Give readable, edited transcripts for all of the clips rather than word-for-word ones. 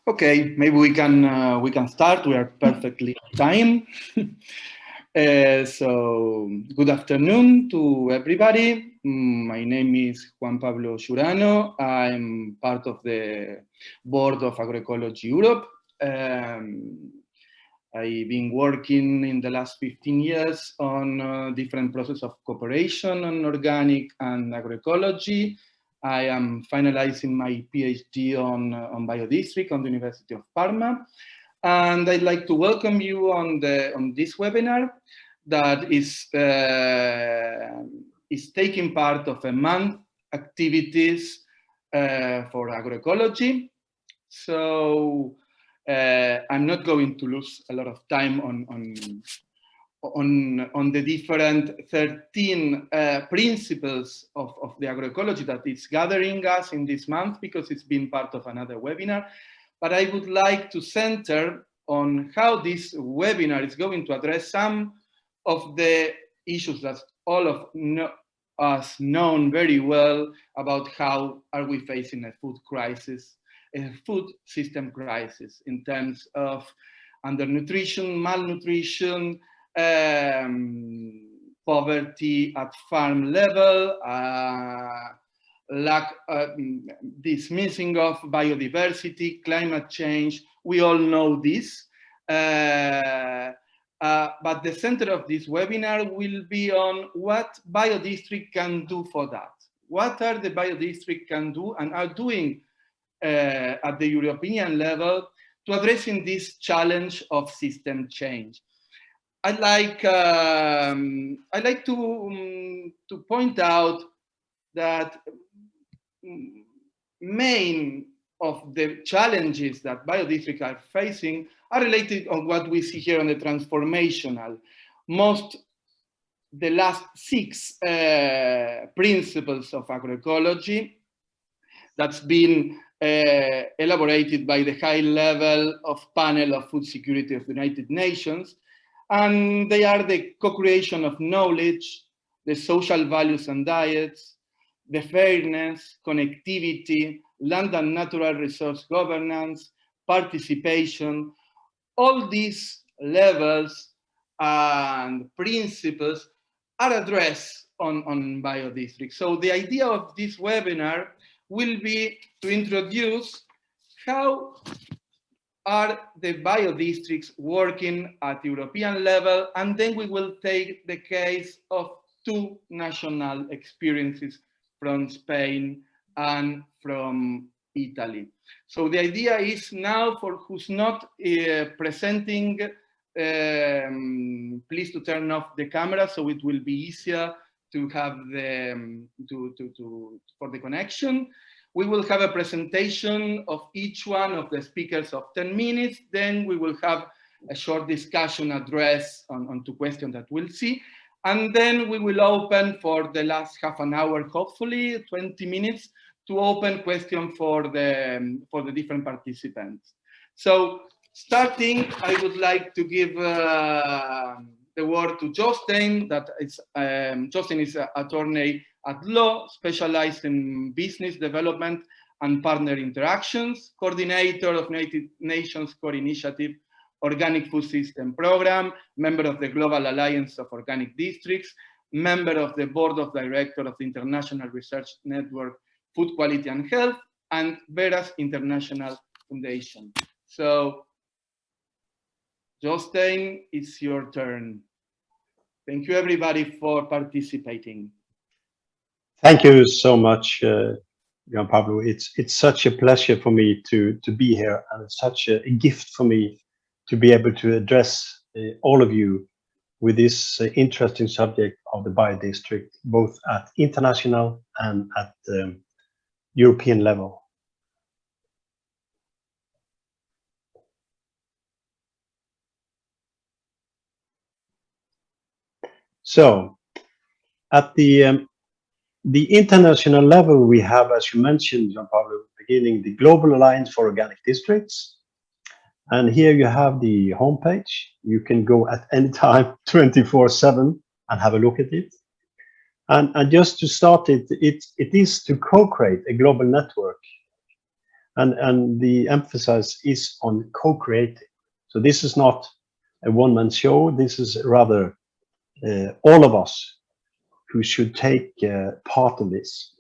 Okay, maybe we can start. We are perfectly on time. So good afternoon to everybody. My name is Juan Pablo Giurano. I'm part of the board of Agroecology Europe. I've been working in the last 15 years on different processes of cooperation on organic and agroecology. I am finalizing my PhD on biodistrict on the University of Parma. And I'd like to welcome you on this webinar that is taking part of a month activities for agroecology. So I'm not going to lose a lot of time on the different 13 principles of the agroecology that is gathering us in this month, because it's been part of another webinar. But I would like to center on how this webinar is going to address some of the issues that all of us know very well about how are we facing a food crisis, a food system crisis in terms of undernutrition, malnutrition, poverty at farm level, this missing of biodiversity, climate change. We all know this. But the center of this webinar will be on what Biodistrict can do for that. What are the Biodistrict can do and are doing at the European level to addressing this challenge of system change. I'd like to point out that main of the challenges that biodistricts are facing are related on what we see here on the transformational. The last 6 principles of agroecology that's been elaborated by the high level of panel of food security of the United Nations. And they are the co-creation of knowledge, the social values and diets, the fairness, connectivity, land and natural resource governance, participation. All these levels and principles are addressed on biodistricts. So the idea of this webinar will be to introduce how are the biodistricts working at European level, and then we will take the case of 2 national experiences from Spain and from Italy. So the idea is now, for who's not presenting, please to turn off the camera so it will be easier to have for the connection. We will have a presentation of each one of the speakers of 10 minutes. Then we will have a short discussion address on 2 questions that we'll see. And then we will open for the last half an hour, hopefully 20 minutes, to open question for the different participants. So starting, I would like to give the word to Jostein. Jostein is an attorney at law, specialized in business development and partner interactions, coordinator of United Nations Core Initiative Organic Food System Program, member of the Global Alliance of Organic Districts, member of the Board of Directors of the International Research Network Food Quality and Health, and Beras International Foundation. So, Jostein, it's your turn. Thank you, everybody, for participating. Thank you so much, Juan Pablo. It's such a pleasure for me to be here, and it's such a gift for me to be able to address all of you with this interesting subject of the biodistrict, both at international and at European level. So, at the international level, we have, as you mentioned, Juan Pablo, beginning the Global Alliance for Organic Districts. And here you have the homepage. You can go at any time, 24/7, and have a look at it. And just to start it is to co-create a global network and the emphasis is on co-creating. So this is not a one-man show. This is rather all of us who should take part of this.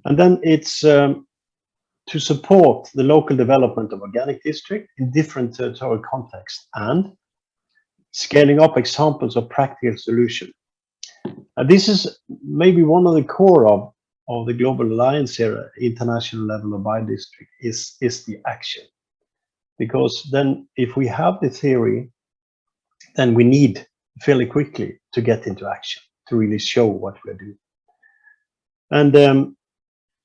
And then it's to support the local development of organic district in different territorial contexts and scaling up examples of practical solution. This is maybe one of the core of the global alliance here, international level of biodistrict, is the action. Because then if we have the theory, then we need fairly quickly to get into action to really show what we're doing. And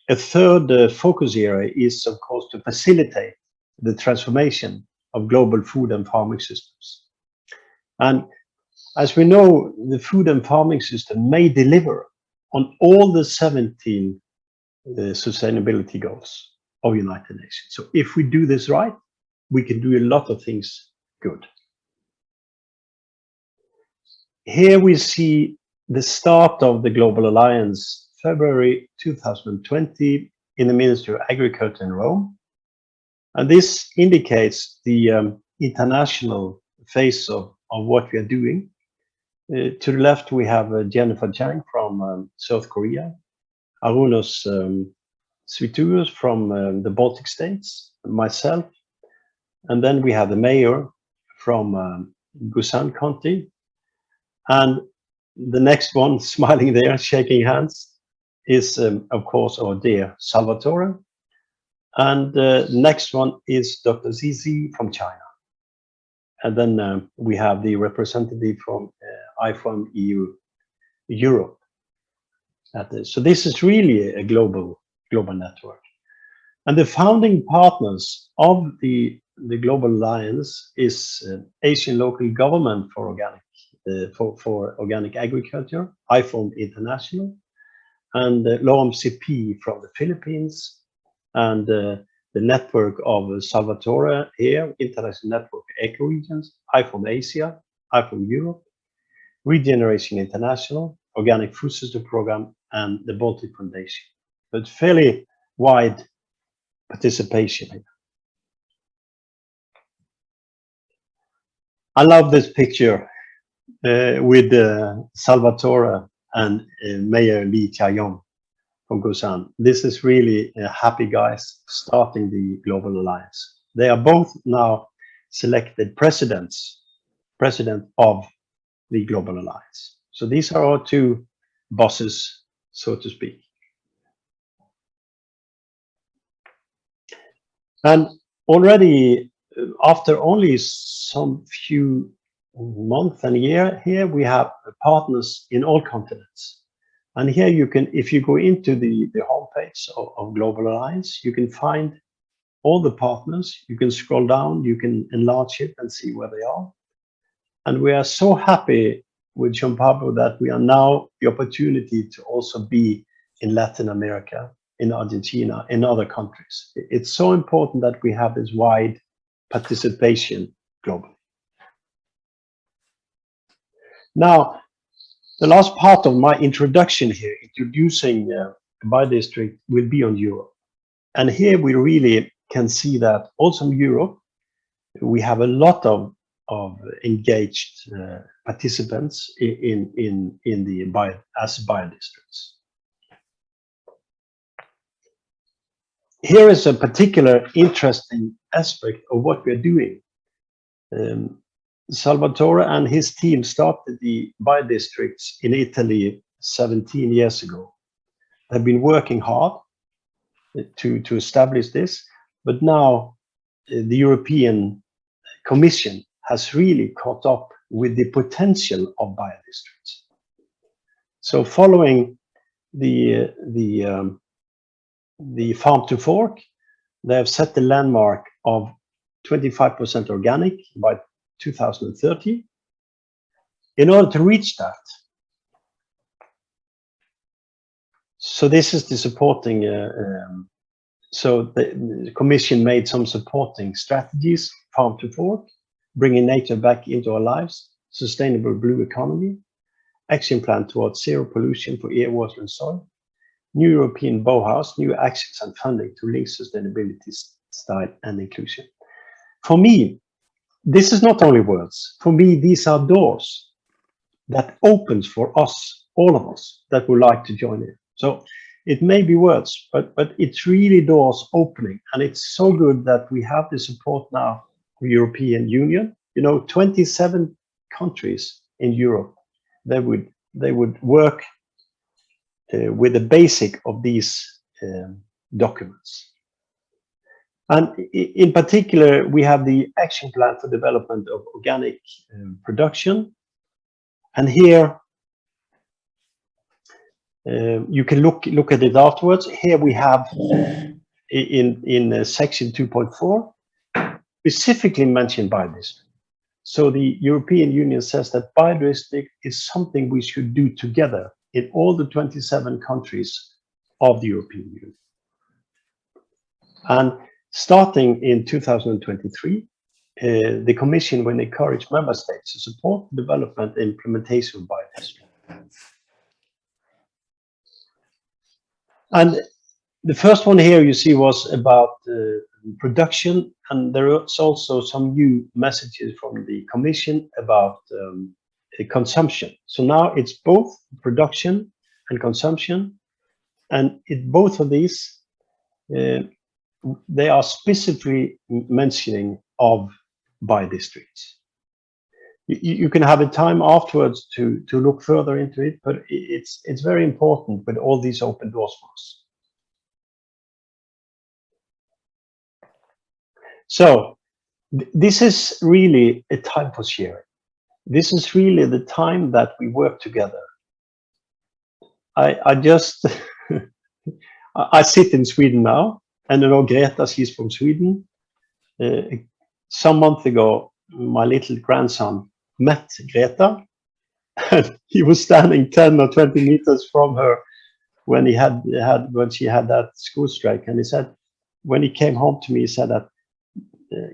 a third focus area is, of course, to facilitate the transformation of global food and farming systems. And as we know, the food and farming system may deliver on all the 17 sustainability goals of United Nations. So if we do this right, we can do a lot of things good. Here we see the start of the Global Alliance, February 2020, in the Ministry of Agriculture in Rome. And this indicates the international phase of what we are doing. To the left, we have Jennifer Chang from South Korea, Arunos Svitouros from the Baltic states, myself, and then we have the mayor from Busan County. And the next one, smiling there, shaking hands, is, of course, our dear Salvatore. And the next one is Dr. Zizi from China. And then we have the representative from IFOM Europe. So this is really a global network. And the founding partners of the Global Alliance is Asian Local Government for Organic for Organic Agriculture, IFOM International, and LOMCP from the Philippines, and the network of Salvatore here, International Network of Ecoregions, IFOM Asia, IFOM Europe, Regeneration International, Organic Food System Program, and the Baltic Foundation. But fairly wide participation here. I love this picture with Salvatore and Mayor Lee Chia-yong from Busan. This is really happy guys starting the Global Alliance. They are both now selected president of the Global Alliance. So these are our two bosses, so to speak. And already after only some few months and a year here, we have partners in all continents. And here you can, if you go into the homepage of Global Alliance, you can find all the partners. You can scroll down, you can enlarge it and see where they are. And we are so happy with Jean Pablo that we are now the opportunity to also be in Latin America, in Argentina, in other countries. It's so important that we have this wide participation globally. Now, the last part of my introduction here, introducing Biodistrict, will be on Europe. And here we really can see that also in Europe, we have a lot of engaged participants in the as biodistricts. Here is a particular interesting aspect of what we're doing. Salvatore and his team started the biodistricts in Italy 17 years ago. They've been working hard to establish this, but now the European Commission has really caught up with the potential of biodistricts. So following the farm to fork, they have set the landmark of 25% organic by 2030. In order to reach that, so this is the supporting, so the Commission made some supporting strategies, farm to fork, bringing nature back into our lives, sustainable blue economy, action plan towards zero pollution for air, water and soil, new European Bauhaus, new actions and funding to link sustainability, style and inclusion. For me, this is not only words. For me, these are doors that opens for us, all of us, that would like to join in. So it may be words, but it's really doors opening. And it's so good that we have the support now of the European Union. You know, 27 countries in Europe, they would work with the basic of these documents. And in particular, we have the action plan for development of organic production. And here you can look at it afterwards. Here we have in section 2.4 specifically mentioned biodistrict. So the European Union says that biodistrict is something we should do together in all the 27 countries of the European Union. And starting in 2023, the Commission will encourage member states to support the development and implementation of biodistrict. And the first one here you see was about production, and there is also some new messages from the Commission about consumption. So now it's both production and consumption, and in both of these, they are specifically mentioning of biodistricts. You can have a time afterwards to look further into it, but it's very important with all these open doors for us. So this is really a time for sharing. This is really the time that we work together. I just I sit in Sweden now, and you know, Greta, she's from Sweden. Some month ago, my little grandson met Greta, and he was standing 10 or 20 meters from her when she had that school strike. And he said, when he came home to me, he said that,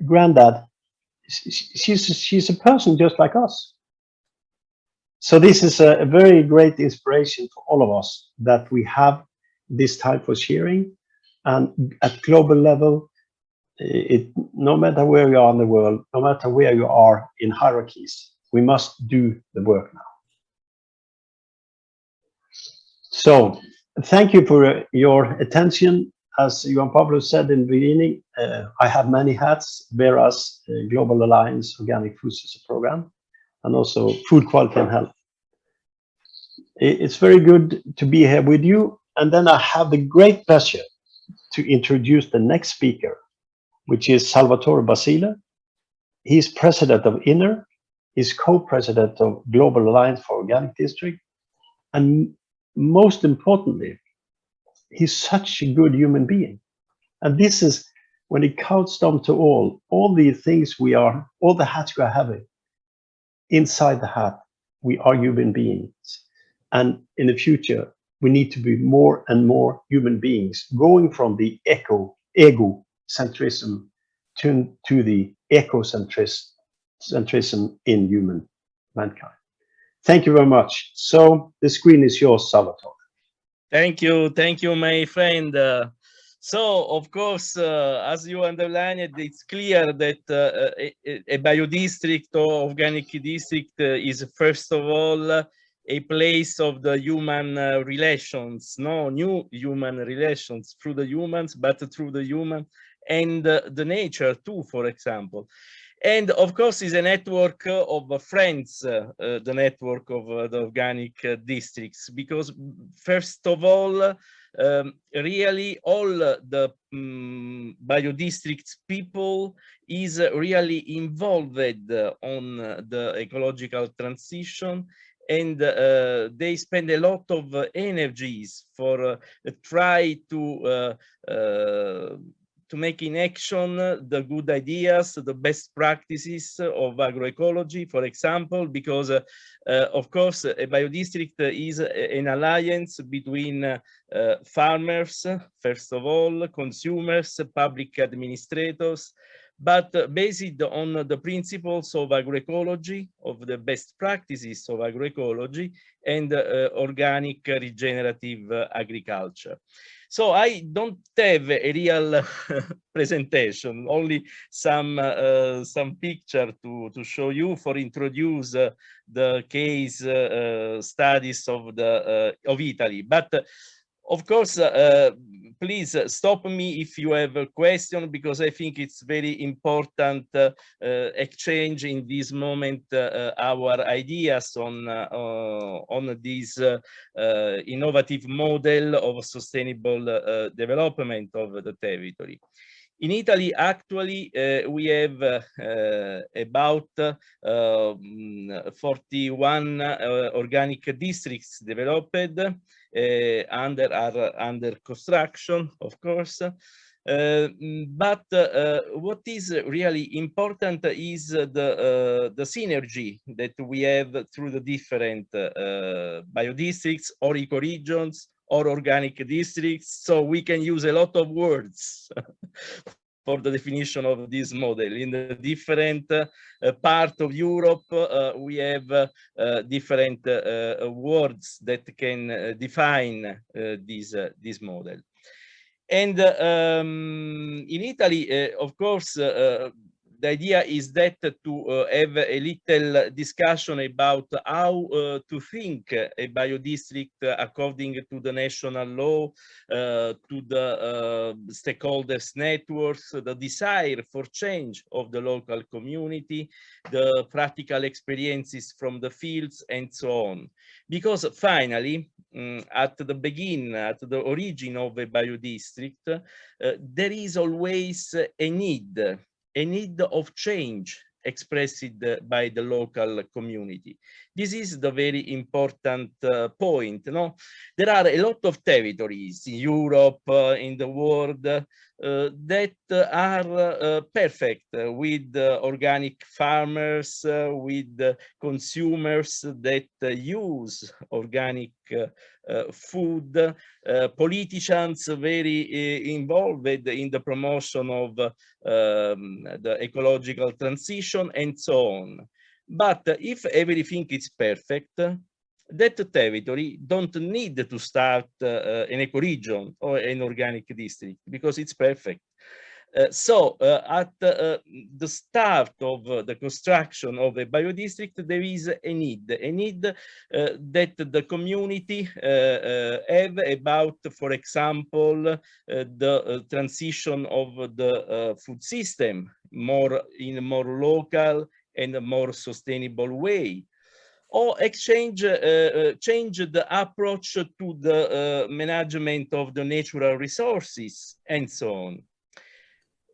Granddad, she's a person just like us. So this is a very great inspiration for all of us that we have this time for sharing, and at global level, no matter where you are in the world, no matter where you are in hierarchies, we must do the work now. So thank you for your attention. As Johan Pablo said in the beginning, I have many hats: Beras, Global Alliance, Organic Food System Program, and also Food Quality and Health. It's very good to be here with you. And then I have the great pleasure to introduce the next speaker, which is Salvatore Basile. He's president of IN.N.E.R. He's co-president of Global Alliance for Organic District. And most importantly, he's such a good human being. And this is, when it counts down to all the things we are, all the hats we are having, inside the hat, we are human beings. And in the future, we need to be more and more human beings, going from the egocentrism to the ecocentrism in human mankind. Thank you very much. So the screen is yours, Salvatore. Thank you, my friend. So, of course, as you underlined, it's clear that a biodistrict or organic district is, first of all, a place of the human relations, new human relations through the humans, but through the human and the nature too, for example. And of course, is a network of friends, the network of the organic districts, because first of all, really all the biodistricts people is really involved on the ecological transition, and they spend a lot of energies for try to make in action the good ideas, the best practices of agroecology, for example, because of course a biodistrict is an alliance between farmers, first of all, consumers, public administrators, but based on the principles of agroecology, of the best practices of agroecology, and organic regenerative agriculture. So I don't have a real presentation, only some picture to show you for introduce the case studies of Italy. But of course, please stop me if you have a question, because I think it's very important exchange in this moment our ideas on this innovative model of sustainable development of the territory. In Italy, actually, we have about 41 organic districts developed, under construction, of course. But what is really important is the synergy that we have through the different biodistricts or ecoregions or organic districts. So we can use a lot of words for the definition of this model. In the different part of Europe, we have different words that can define this model. And in Italy, of course, the idea is that to have a little discussion about how to think a biodistrict according to the national law, to the stakeholders networks, the desire for change of the local community, the practical experiences from the fields, and so on. Because finally, at the beginning, at the origin of a biodistrict, there is always a need of change expressed by the local community. This is the very important point. No? There are a lot of territories in Europe, in the world, that are perfect with organic farmers, with consumers that use organic food, politicians very involved in the promotion of the ecological transition, and so on. But if everything is perfect, that territory don't need to start an ecoregion or an organic district, because it's perfect. So at the start of the construction of a biodistrict, there is a need that the community have about, for example, the transition of the food system in a more local and a more sustainable way, or change the approach to the management of the natural resources, and so on.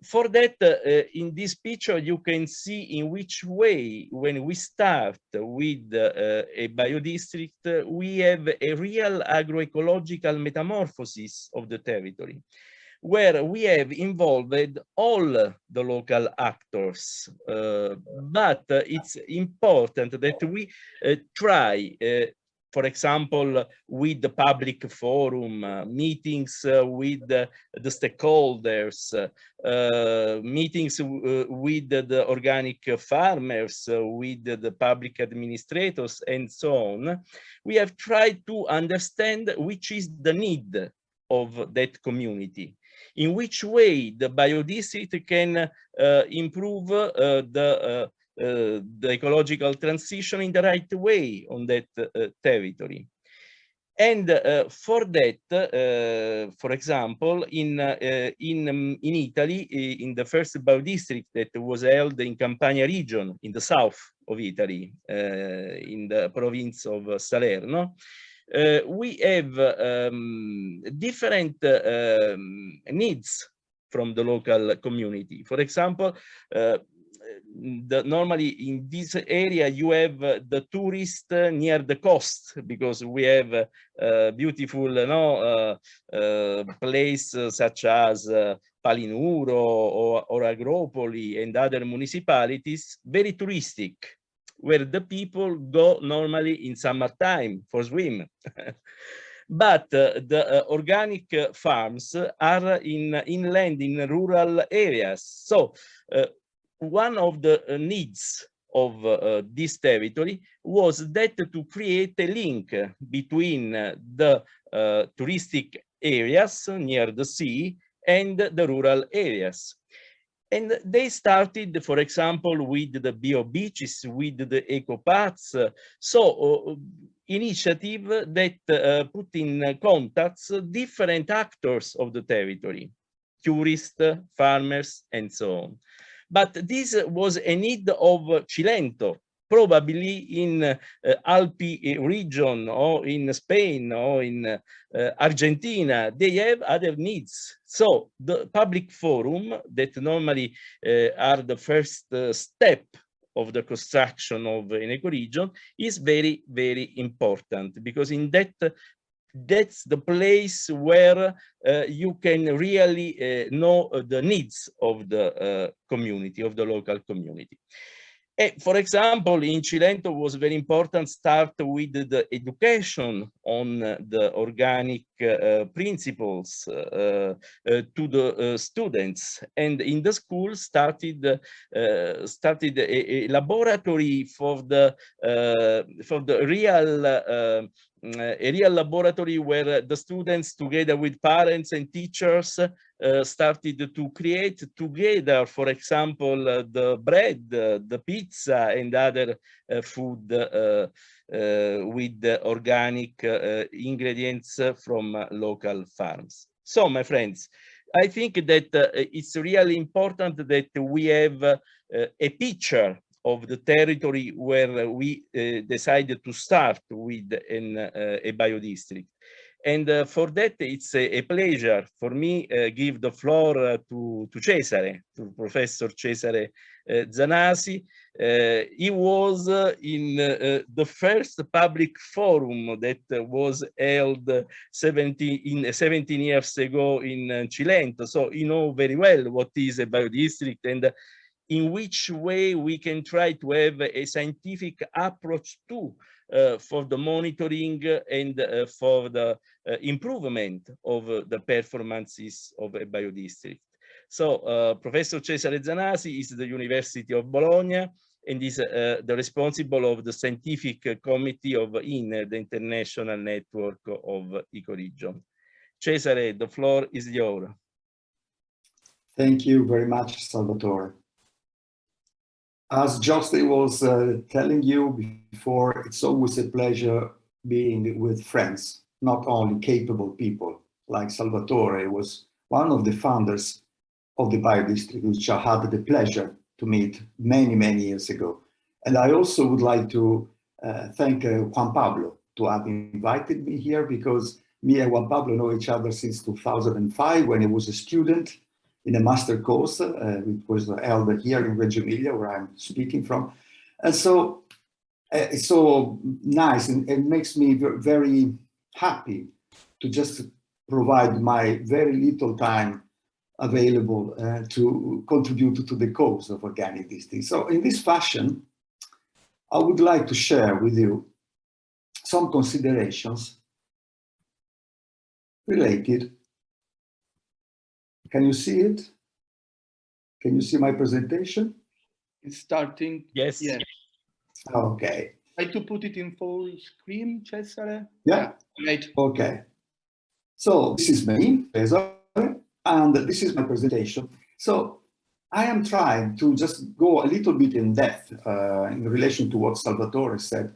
For that, in this picture, you can see in which way, when we start with a biodistrict, we have a real agroecological metamorphosis of the territory, where we have involved all the local actors. But it's important that we try, for example, with the public forum, meetings with the stakeholders, meetings with the organic farmers, with the public administrators, and so on. We have tried to understand which is the need of that community, in which way the biodistrict can improve the ecological transition in the right way on that territory. And for that, for example, in Italy, in the first biodistrict that was held in Campania region, in the south of Italy, in the province of Salerno, we have different needs from the local community. For example, normally in this area you have the tourist near the coast, because we have beautiful places such as Palinuro or Agropoli and other municipalities, very touristic, where the people go normally in summertime for swim. but the organic farms are inland, in rural areas. So one of the needs of this territory was that to create a link between the touristic areas near the sea and the rural areas. And they started, for example, with the bio beaches, with the eco paths. So initiative that put in contacts different actors of the territory, tourists, farmers, and so on. But this was a need of Cilento, probably in Alpi region, or in Spain, or in Argentina. They have other needs. So the public forum that normally are the first step of the construction of an ecoregion is very, very important, because in that's the place where you can really know the needs of the community, of the local community. For example, in Cilento was very important start with the education on the organic principles to the students, and in the school started a laboratory for the real a real laboratory where the students, together with parents and teachers, started to create together, for example, the bread, the pizza, and other food with organic ingredients from local farms. So, my friends, I think that it's really important that we have a picture of the territory where we decided to start with a biodistrict. And for that, it's a pleasure for me give the floor to Cesare, to Professor Cesare Zanasi. He was in the first public forum that was held 17 years ago in Cilento. So you know very well what is a biodistrict and in which way we can try to have a scientific approach to for the monitoring and for the improvement of the performances of a biodistrict. So Professor Cesare Zanasi is the University of Bologna and is the responsible of the scientific committee of IN.N.E.R, the International Network of Ecoregion. Cesare, the floor is yours. Thank you very much, Salvatore. As Jostein was telling you before, it's always a pleasure being with friends, not only capable people like Salvatore was one of the founders of the Biodistrict, which I had the pleasure to meet many, many years ago. And I also would like to thank Juan Pablo to have invited me here, because me and Juan Pablo know each other since 2005 when he was a student in a master course, which was held here in Reggio Emilia, where I'm speaking from. And so it's so nice, and it makes me very happy to just provide my very little time available to contribute to the cause of organic districts. So in this fashion, I would like to share with you some considerations related. Can you see it? Can you see my presentation? It's starting. Yes. Yeah. Okay. Try to put it in full screen, Cesare. Yeah. Right. Okay. So this is me, Cesare, and this is my presentation. So I am trying to just go a little bit in depth in relation to what Salvatore said,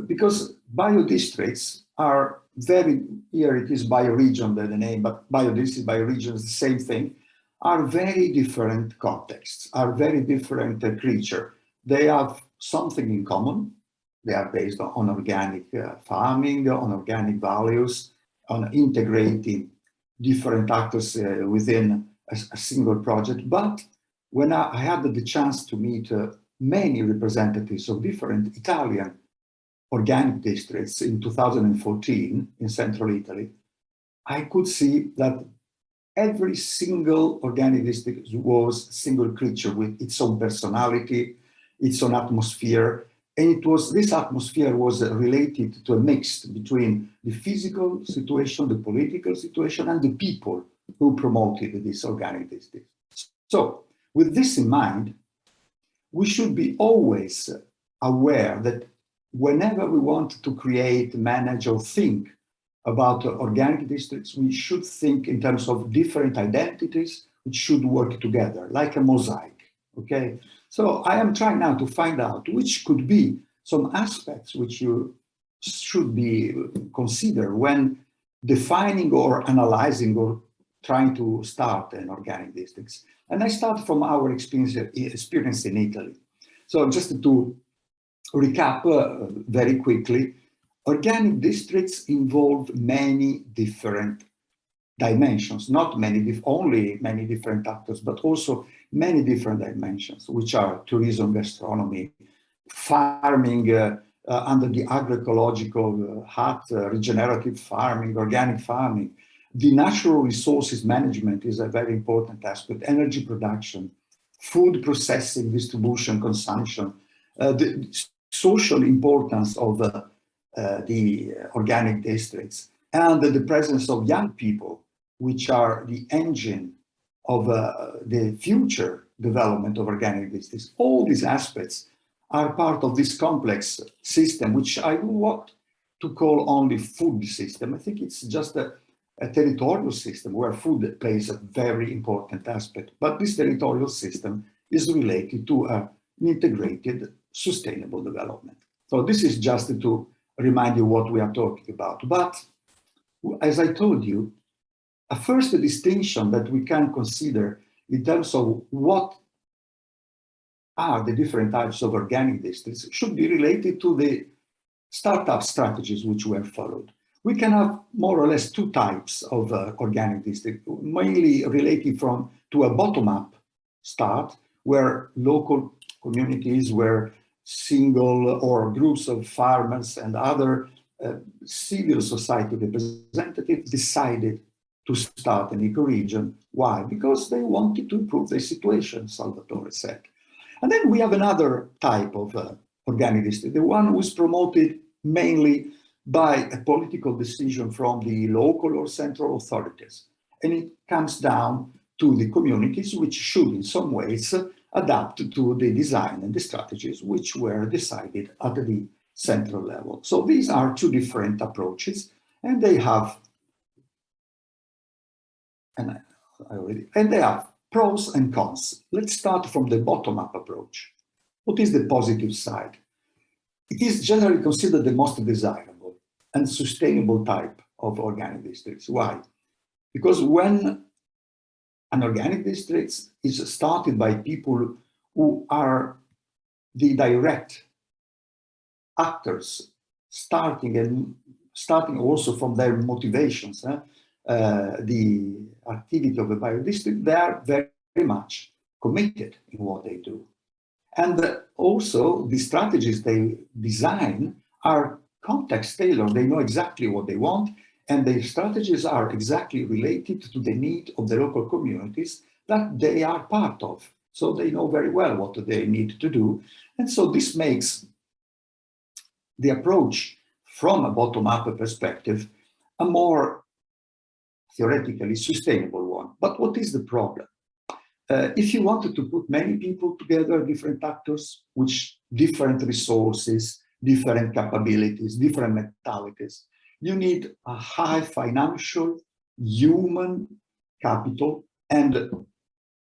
because biodistricts are very, here it is bioregion, the name, but biodistrict, bioregion is the same thing, are very different contexts, are very different creatures. They have something in common. They are based on organic farming, on organic values, on integrating different actors within a single project. But when I had the chance to meet many representatives of different Italian organic districts in 2014 in central Italy, I could see that every single organic district was a single creature with its own personality, its own atmosphere, And this atmosphere was related to a mix between the physical situation, the political situation, and the people who promoted this organic districts. So with this in mind, we should be always aware that whenever we want to create, manage, or think about organic districts, we should think in terms of different identities which should work together, like a mosaic, okay? So I am trying now to find out which could be some aspects which you should be considered when defining or analyzing or trying to start an organic districts. And I start from our experience in Italy. So just to recap very quickly, organic districts involve many different dimensions, not only many different actors, but also many different dimensions, which are tourism, gastronomy, farming under the agroecological hat, regenerative farming, organic farming. The natural resources management is a very important aspect, energy production, food processing, distribution, consumption, the social importance of the organic districts, and the presence of young people, which are the engine of the future development of organic districts. All these aspects are part of this complex system, which I don't want to call only food system. I think it's just a territorial system where food plays a very important aspect. But this territorial system is related to an integrated, sustainable development. So this is just to remind you what we are talking about. But as I told you, a first distinction that we can consider in terms of what are the different types of organic districts should be related to the startup strategies which were followed. We can have more or less two types of organic district, mainly related to a bottom-up start, where local communities, where single or groups of farmers and other civil society representatives decided to start an ecoregion. Why? Because they wanted to improve their situation, Salvatore said. And then we have another type of organic district, the one who is promoted mainly by a political decision from the local or central authorities. And it comes down to the communities, which should in some ways adapt to the design and the strategies which were decided at the central level. So these are two different approaches, and they have pros and cons. Let's start from the bottom-up approach. What is the positive side? It is generally considered the most desirable and sustainable type of organic districts. Why? Because when an organic district is started by people who are the direct actors, starting also from their motivations, the activity of a biodistrict, they are very much committed in what they do. And also the strategies they design are context tailored. They know exactly what they want, and their strategies are exactly related to the need of the local communities that they are part of. So they know very well what they need to do. And so this makes the approach from a bottom-up perspective a more theoretically sustainable one. But what is the problem? If you wanted to put many people together, different actors, with different resources, different capabilities, different mentalities, you need a high financial, human capital and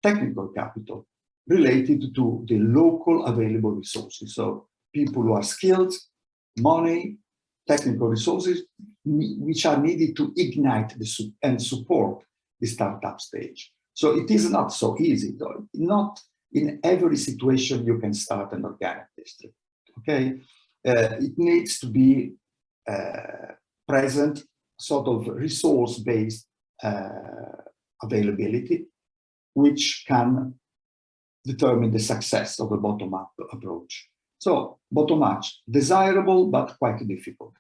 technical capital related to the local available resources. So people who are skilled, money, technical resources, which are needed to ignite and support the startup stage. So it is not so easy, though. Not in every situation you can start an organic district, okay? It needs to be present sort of resource-based availability, which can determine the success of a bottom-up approach. So bottom-up, desirable, but quite difficult.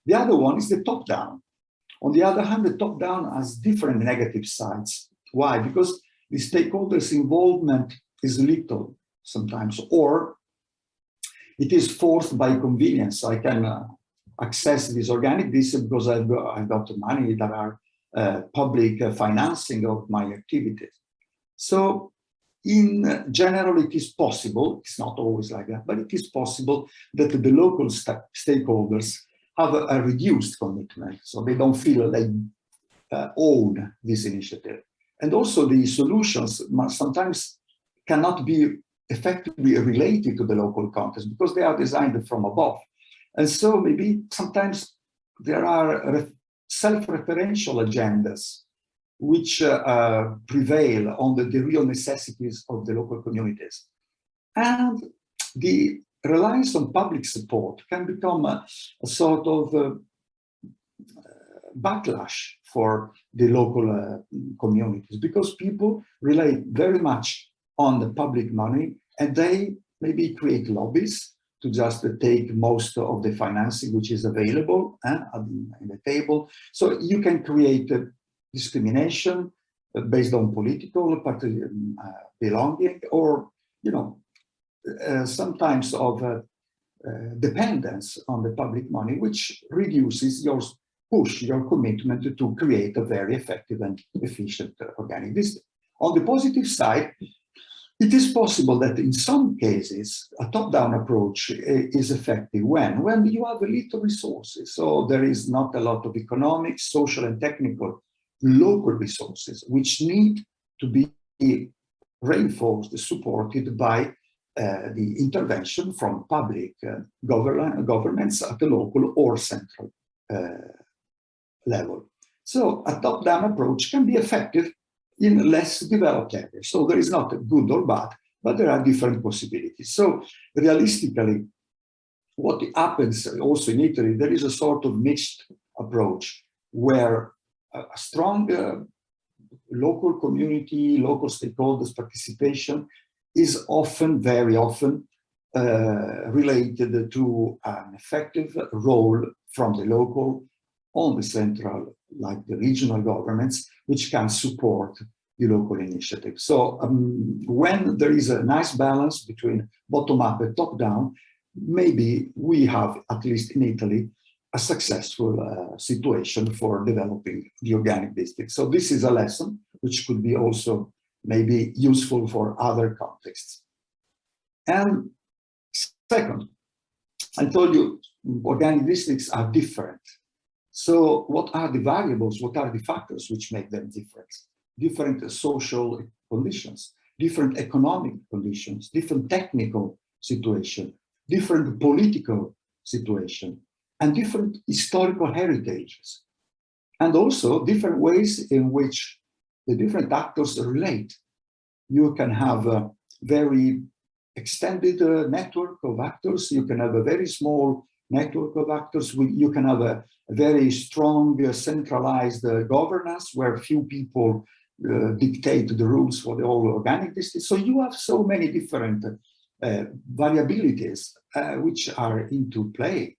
The other one is the top-down. On the other hand, the top-down has different negative sides. Why? Because the stakeholders' involvement is little sometimes, or it is forced by convenience. I can access this organic district because I've got money that are public financing of my activities. So in general, it is possible, it's not always like that, but it is possible that the local stakeholders have a reduced commitment, so they don't feel they own this initiative. And also the solutions sometimes cannot be effectively related to the local context because they are designed from above. And so maybe sometimes there are self-referential agendas which prevail on the real necessities of the local communities. And the reliance on public support can become a sort of backlash for the local communities, because people rely very much on the public money, and they maybe create lobbies to just take most of the financing which is available in the table. So you can create discrimination based on political belonging, or sometimes of dependence on the public money, which reduces your commitment to create a very effective and efficient organic district. On the positive side, it is possible that in some cases a top-down approach is effective when you have little resources. So there is not a lot of economic, social, and technical local resources which need to be reinforced, supported by the intervention from public governments at the local or central level. So a top-down approach can be effective in less developed areas. So there is not good or bad, but there are different possibilities. So realistically, what happens also in Italy, there is a sort of mixed approach where a strong local community, local stakeholders participation is often, very often, related to an effective role from the local on the central, like the regional governments, which can support the local initiative. So when there is a nice balance between bottom-up and top-down, maybe we have, at least in Italy, a successful situation for developing the organic district. So this is a lesson which could be also maybe useful for other contexts. And second, I told you organic districts are different. So what are the variables, what are the factors which make them different? Different social conditions, different economic conditions, different technical situation, different political situation, and different historical heritages. And also different ways in which the different actors relate. You can have a very extended network of actors, you can have a very small network of actors, you can have a very strong centralized governance where few people dictate the rules for the whole organic district. So you have so many different variabilities which are into play,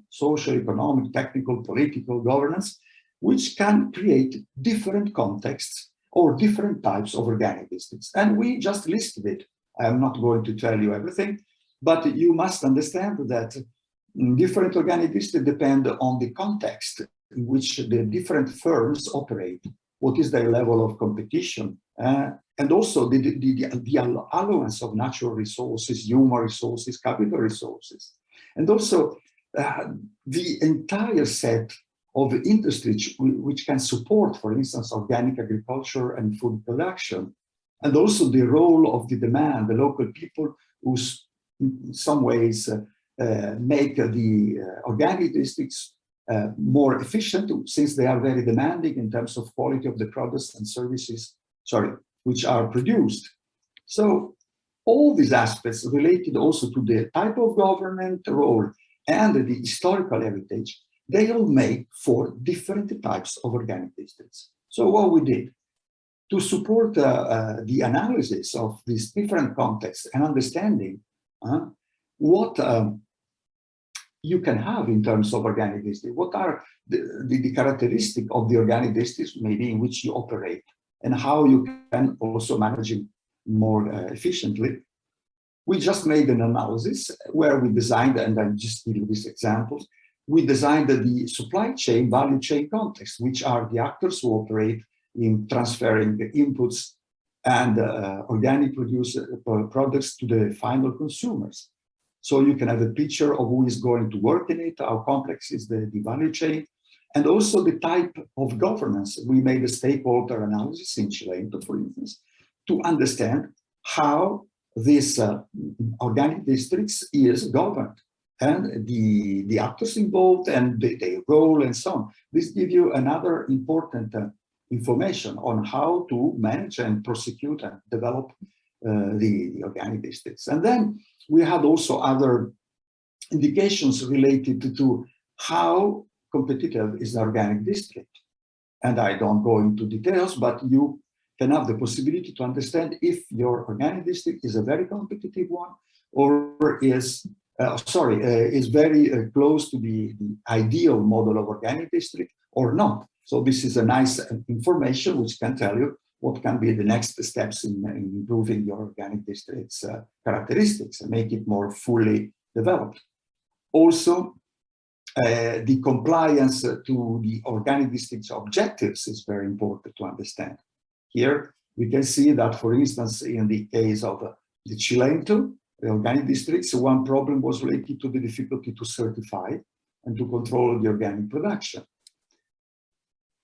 social, economic, technical, political, governance, which can create different contexts or different types of organic districts. And we just listed it. I'm not going to tell you everything, but you must understand that different organic districts depend on the context in which the different firms operate, what is their level of competition, and also the allowance of natural resources, human resources, capital resources, and also the entire set of industries which can support, for instance, organic agriculture and food production, and also the role of the demand, the local people who in some ways make the organic districts more efficient, since they are very demanding in terms of quality of the products and services, which are produced. So all these aspects related also to the type of government role and the historical heritage, they all make for different types of organic districts. So what we did to support the analysis of these different contexts and understanding what you can have in terms of organic district, what are the characteristics of the organic districts maybe in which you operate, and how you can also manage it more efficiently. we just made an analysis where we designed, and I'm just giving these examples, we designed the supply chain, value chain context, which are the actors who operate in transferring the inputs and organic products to the final consumers. So you can have a picture of who is going to work in it, how complex is the value chain, and also the type of governance. We made a stakeholder analysis in Cilento, for instance, to understand how this organic districts is governed and the actors involved and their role and so on. This gives you another important information on how to manage and prosecute and develop the organic districts. And then we had also other indications related to how competitive is the organic district. And I don't go into details, but you can have the possibility to understand if your organic district is a very competitive one or is very close to the ideal model of organic district or not. So this is a nice information which can tell you what can be the next steps in improving your organic district's characteristics and make it more fully developed. Also, the compliance to the organic district's objectives is very important to understand. Here, we can see that, for instance, in the case of the Cilento, the organic districts, one problem was related to the difficulty to certify and to control the organic production.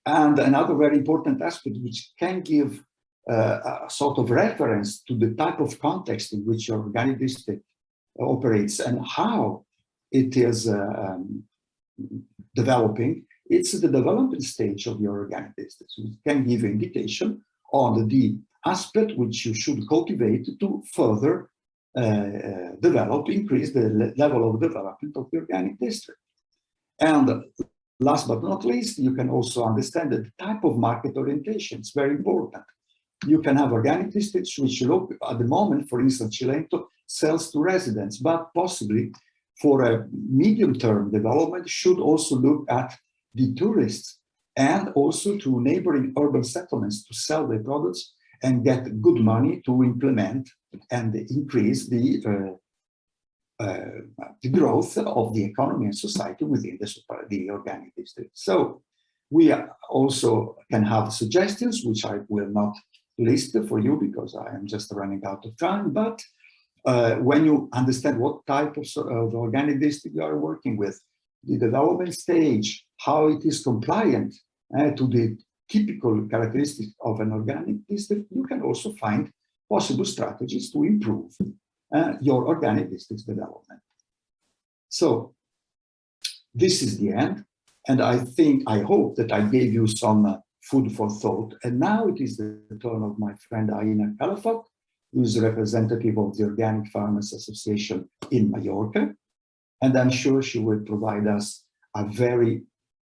And another very important aspect which can give a sort of reference to the type of context in which your organic district operates and how it is developing, it's the development stage of your organic district. So it can give indication on the aspect which you should cultivate to further develop, increase the level of development of the organic district. And last but not least, you can also understand that the type of market orientation is very important. You can have organic districts which look at the moment, for instance, Cilento sells to residents, but possibly for a medium-term development should also look at the tourists and also to neighboring urban settlements to sell their products and get good money to implement and increase the growth of the economy and society within the organic district. So we also can have suggestions, which I will not list for you because I am just running out of time, but when you understand what type of organic district you are working with, the development stage, how it is compliant to the typical characteristics of an organic district, you can also find possible strategies to improve your organic district's development. So this is the end, and I hope that I gave you some food for thought. And now it is the turn of my friend Aina Calafat, who is representative of the Organic Farmers Association in Mallorca, and I'm sure she will provide us a very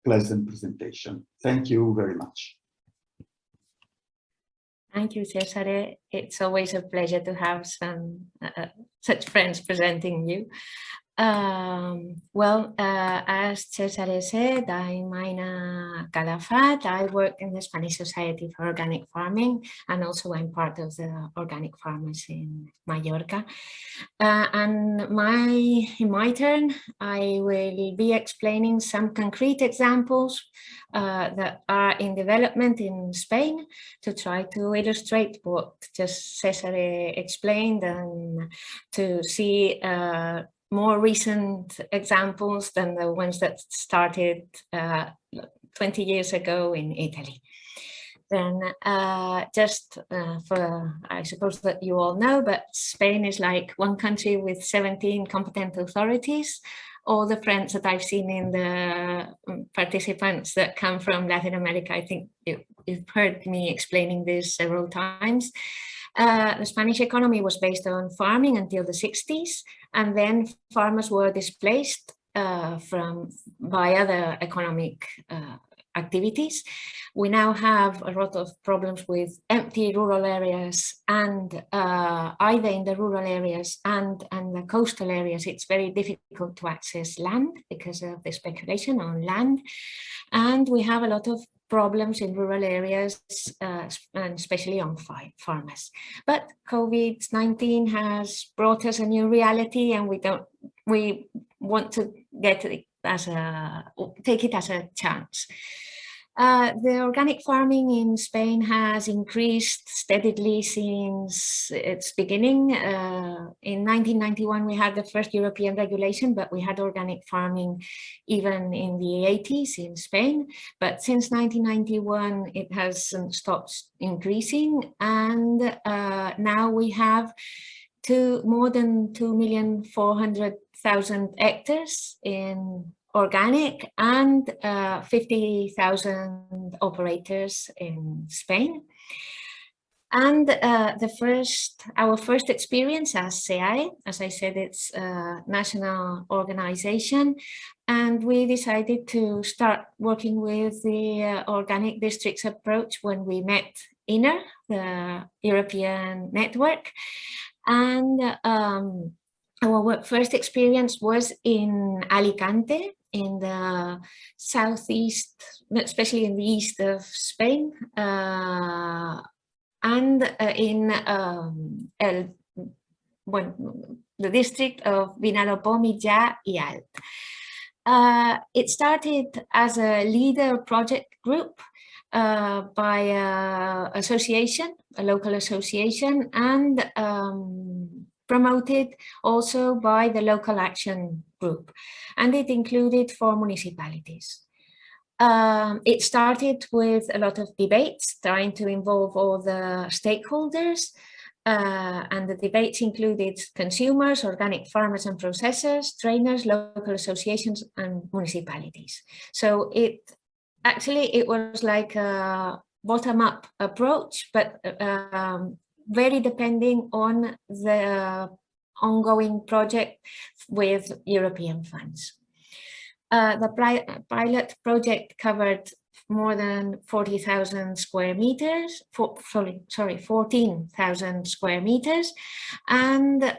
pleasant presentation. Thank you very much. Thank you, Cesare. It's always a pleasure to have some such friends presenting you. As Cesare said, I'm Aina Calafat. I work in the Spanish Society for Organic Farming, and also I'm part of the organic farmers in Mallorca. In my turn, I will be explaining some concrete examples that are in development in Spain to try to illustrate what just Cesare explained and to see more recent examples than the ones that started 20 years ago in Italy. Then I suppose that you all know, but Spain is like one country with 17 competent authorities. All the friends that I've seen in the participants that come from Latin America, I think you've heard me explaining this several times. The Spanish economy was based on farming until the 60s, and then farmers were displaced by other economic activities. We now have a lot of problems with empty rural areas, and either in the rural areas and the coastal areas, it's very difficult to access land because of the speculation on land. And we have a lot of problems in rural areas, and especially on farmers. But COVID-19 has brought us a new reality, and we want to get it as take it as a chance. The organic farming in Spain has increased steadily since its beginning. In 1991, we had the first European regulation, but we had organic farming even in the 80s in Spain. But since 1991, it hasn't stopped increasing. And now we have more than 2,400,000 hectares in organic and 50,000 operators in Spain. And our first experience as SEAE, as I said, it's a national organization, and we decided to start working with the organic districts approach when we met IN.N.E.R, the European network. And our first experience was in Alicante, in the southeast, especially in the east of Spain, and in the district of Vinalopó, Mitjà i Alt. It started as a leader project group by a local association, and promoted also by the local action group, and it included 4 municipalities. It started with a lot of debates, trying to involve all the stakeholders, and the debates included consumers, organic farmers and processors, trainers, local associations and municipalities. So it was like a bottom-up approach, but very depending on the ongoing project with European funds. The pilot project covered more than 40,000 square meters, 14,000 square meters, and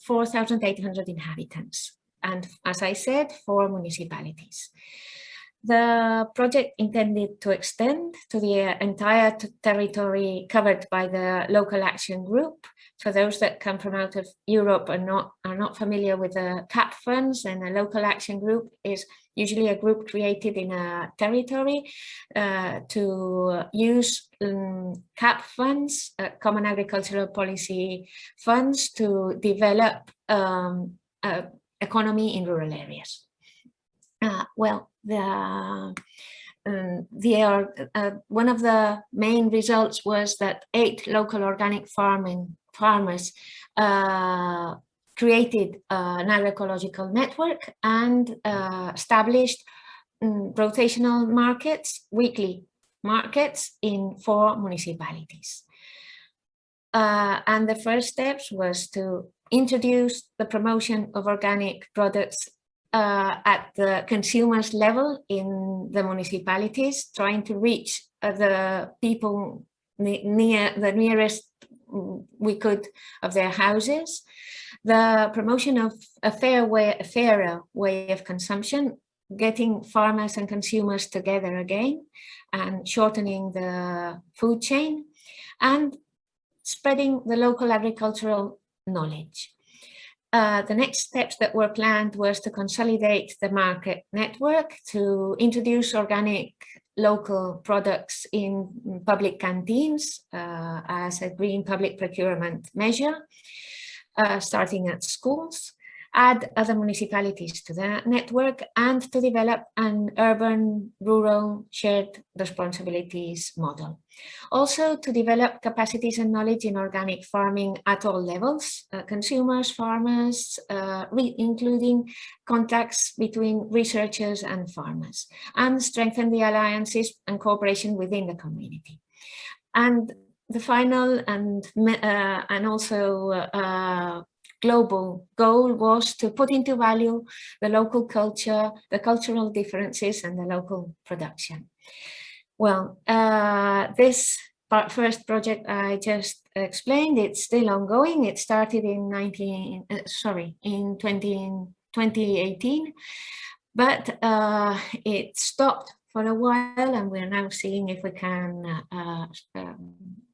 4,800 inhabitants. And as I said, 4 municipalities. The project intended to extend to the entire territory covered by the local action group. For those that come from out of Europe and are not familiar with the CAP funds, and a local action group is usually a group created in a territory to use CAP funds, Common Agricultural Policy funds, to develop economy in rural areas. One of the main results was that 8 local organic farmers created an agroecological network and established rotational markets, weekly markets in 4 municipalities. And the first steps was to introduce the promotion of organic products at the consumers level in the municipalities, trying to reach the people the nearest we could of their houses. The promotion of a fairer way of consumption, getting farmers and consumers together again and shortening the food chain, and spreading the local agricultural knowledge. The next steps that were planned was to consolidate the market network, to introduce organic local products in public canteens as a green public procurement measure, starting at schools, add other municipalities to the network, and to develop an urban-rural shared responsibilities model. Also to develop capacities and knowledge in organic farming at all levels, consumers, farmers, including contacts between researchers and farmers, and strengthen the alliances and cooperation within the community. And the final and also global goal was to put into value the local culture, the cultural differences, and the local production. Well, this first project I just explained, it's still ongoing. It started in 2018, but it stopped for a while, and we're now seeing if we can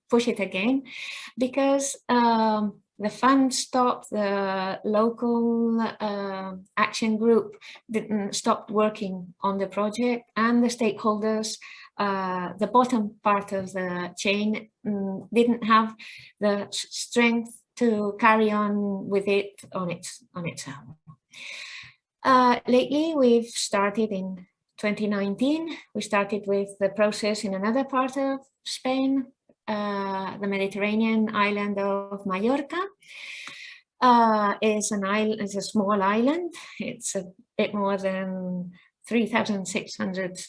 push it again, because the fund stopped, the local action group didn't stop working on the project, and the stakeholders, the bottom part of the chain, didn't have the strength to carry on with it on its own. Lately, we've started in 2019. We started with the process in another part of Spain, the Mediterranean island of Mallorca. Is a small island. It's a bit more than 3,600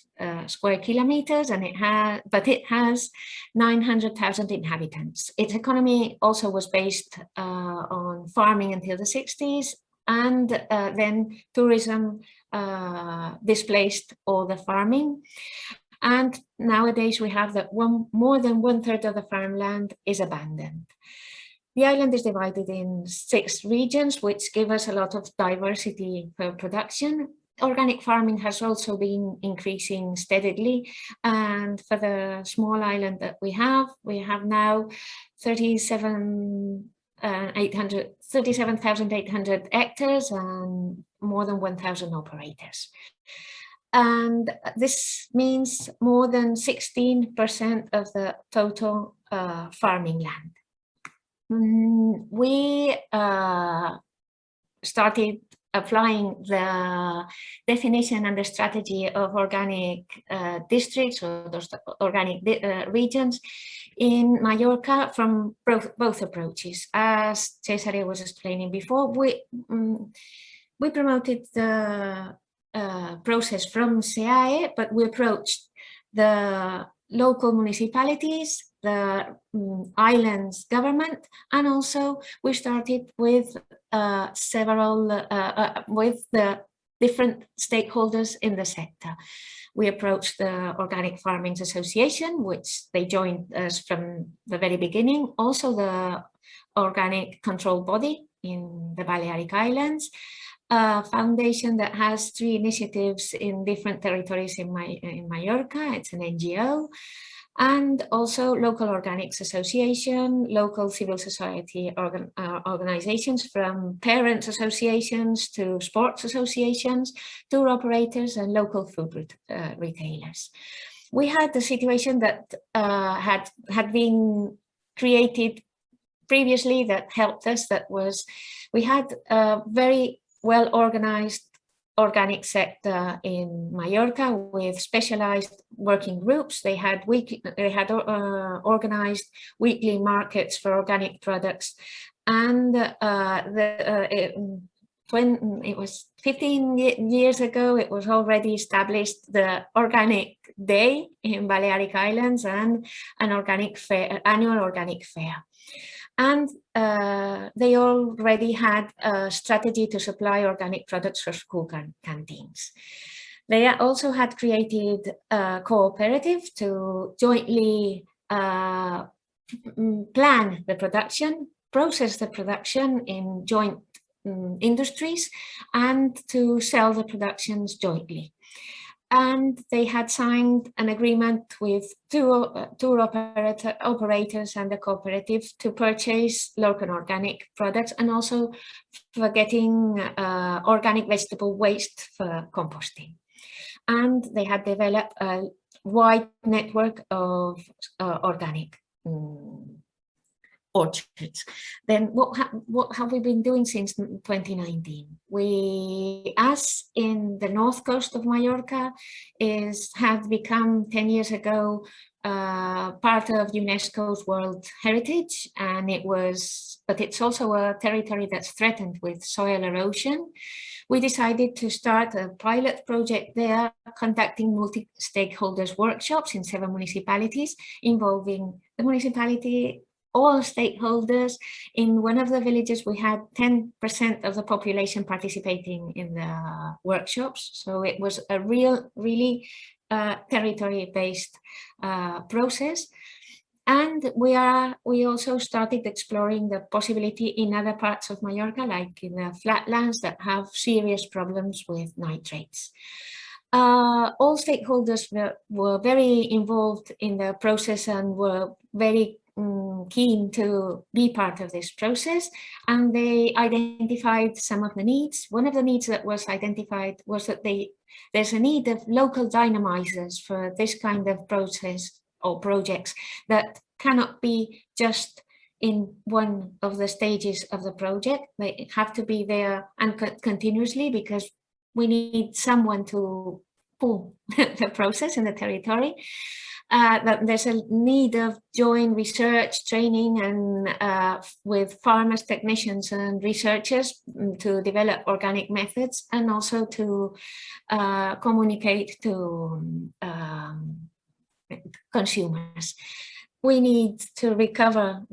square kilometers, and it has 900,000 inhabitants. Its economy also was based on farming until the 60s, and then tourism displaced all the farming. And nowadays we have that more than 1/3 of the farmland is abandoned. The island is divided in 6 regions, which give us a lot of diversity for production. Organic farming has also been increasing steadily, and for the small island that we have now 37,800 hectares and more than 1,000 operators. And this means more than 16% of the total farming land. We started applying the definition and the strategy of organic districts, or those organic regions in Mallorca from both approaches. As Cesare was explaining before, we promoted the process from SEAE, but we approached the local municipalities, the island's government, and also we started with with the different stakeholders in the sector. We approached the Organic Farming Association, which they joined us from the very beginning, also the organic control body in the Balearic Islands, a foundation that has 3 initiatives in different territories in Mallorca. It's an NGO, and also local organics association, local civil society organizations, from parents associations to sports associations, tour operators, and local food retailers. We had the situation that had been created previously that helped us. That was, we had a very well-organized organic sector in Mallorca with specialized working groups. They had organized weekly markets for organic products, and when it was 15 years ago, it was already established the Organic Day in Balearic Islands and an organic fair, annual organic fair. And they already had a strategy to supply organic products for school canteens. They also had created a cooperative to jointly plan the production, process the production in joint industries, and to sell the productions jointly. And they had signed an agreement with tour operators and the cooperative to purchase local organic products, and also for getting organic vegetable waste for composting. And they had developed a wide network of organic orchards. Then what have we been doing since 2019? We, as in the north coast of Mallorca, have become 10 years ago part of UNESCO's World Heritage, and but it's also a territory that's threatened with soil erosion. We decided to start a pilot project there, conducting multi-stakeholders workshops in 7 municipalities, involving the municipality, all stakeholders. In one of the villages, we had 10% of the population participating in the workshops. So it was a really territory-based process. And we also started exploring the possibility in other parts of Mallorca, like in the flatlands that have serious problems with nitrates. All stakeholders were very involved in the process and were very keen to be part of this process, and they identified some of the needs. One of the needs that was identified was that there's a need of local dynamizers for this kind of process or projects that cannot be just in one of the stages of the project. They have to be there and continuously, because we need someone to pull the process in the territory. That there's a need of joint research, training, and with farmers, technicians, and researchers to develop organic methods, and also to communicate to consumers. We need to recover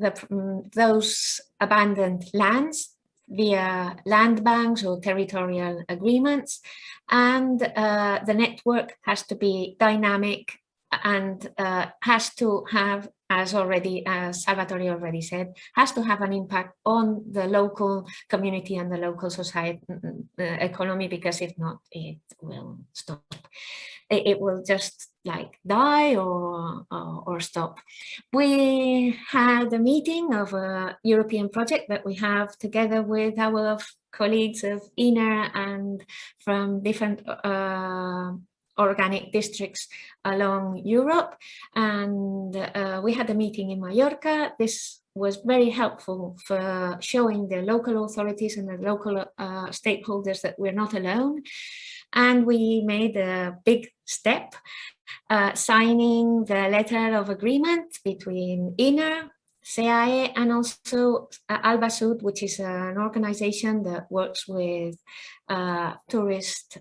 those abandoned lands via land banks or territorial agreements, and the network has to be dynamic and has to have, as Salvatore already said, has to have an impact on the local community and the local society economy, because if not, it will stop. It will just like die or stop. We had a meeting of a European project that we have together with our colleagues of IN.N.E.R and from different organic districts along Europe, and we had a meeting in Mallorca. This was very helpful for showing the local authorities and the local stakeholders that we're not alone. And we made a big step, signing the letter of agreement between IN.N.E.R, SEAE, and also Albasud, which is an organization that works with tourist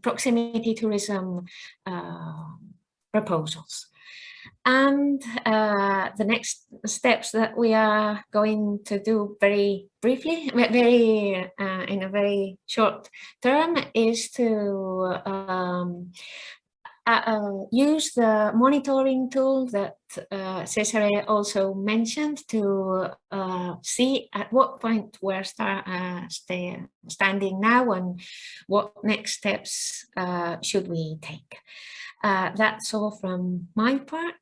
proximity tourism proposals. And the next steps that we are going to do very briefly, in a very short term, is to use the monitoring tool that Cesare also mentioned to see at what point we're standing now and what next steps should we take. That's all from my part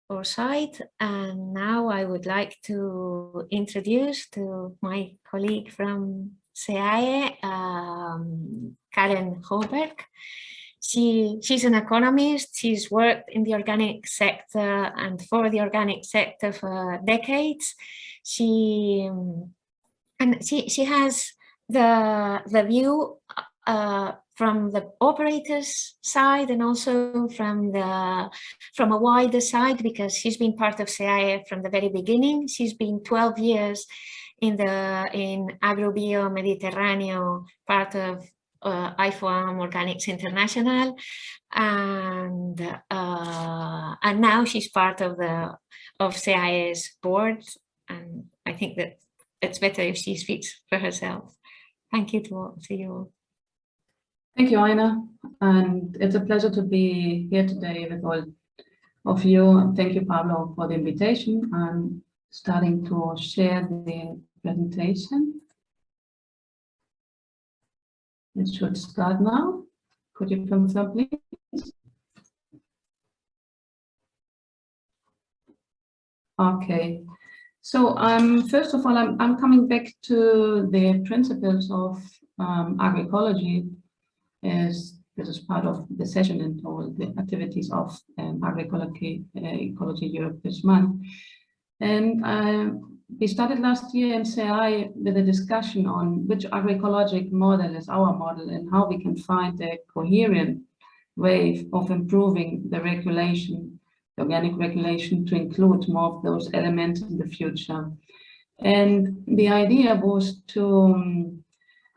or side, and now I would like to introduce to my colleague from SEAE, Karen Holberg. She's an economist. She's worked in the organic sector and for the organic sector for decades. She has the view from the operator's side and also from a wider side, because she's been part of SEAE from the very beginning. She's been 12 years in Agrobio Mediterraneo, part of IFOAM Organics International, and now she's part of SEAE's board, and I think that it's better if she speaks for herself. Thank you to you all. Thank you, Aina, and it's a pleasure to be here today with all of you. Thank you, Pablo, for the invitation. I'm starting to share the presentation. It should start now. Could you confirm, please? Okay. So first of all, I'm coming back to the principles of agroecology, as this is part of the session and all the activities of Agroecology Europe this month. And we started last year in SEAE with a discussion on which agroecological model is our model and how we can find a coherent way of improving the regulation, the organic regulation, to include more of those elements in the future. And the idea was to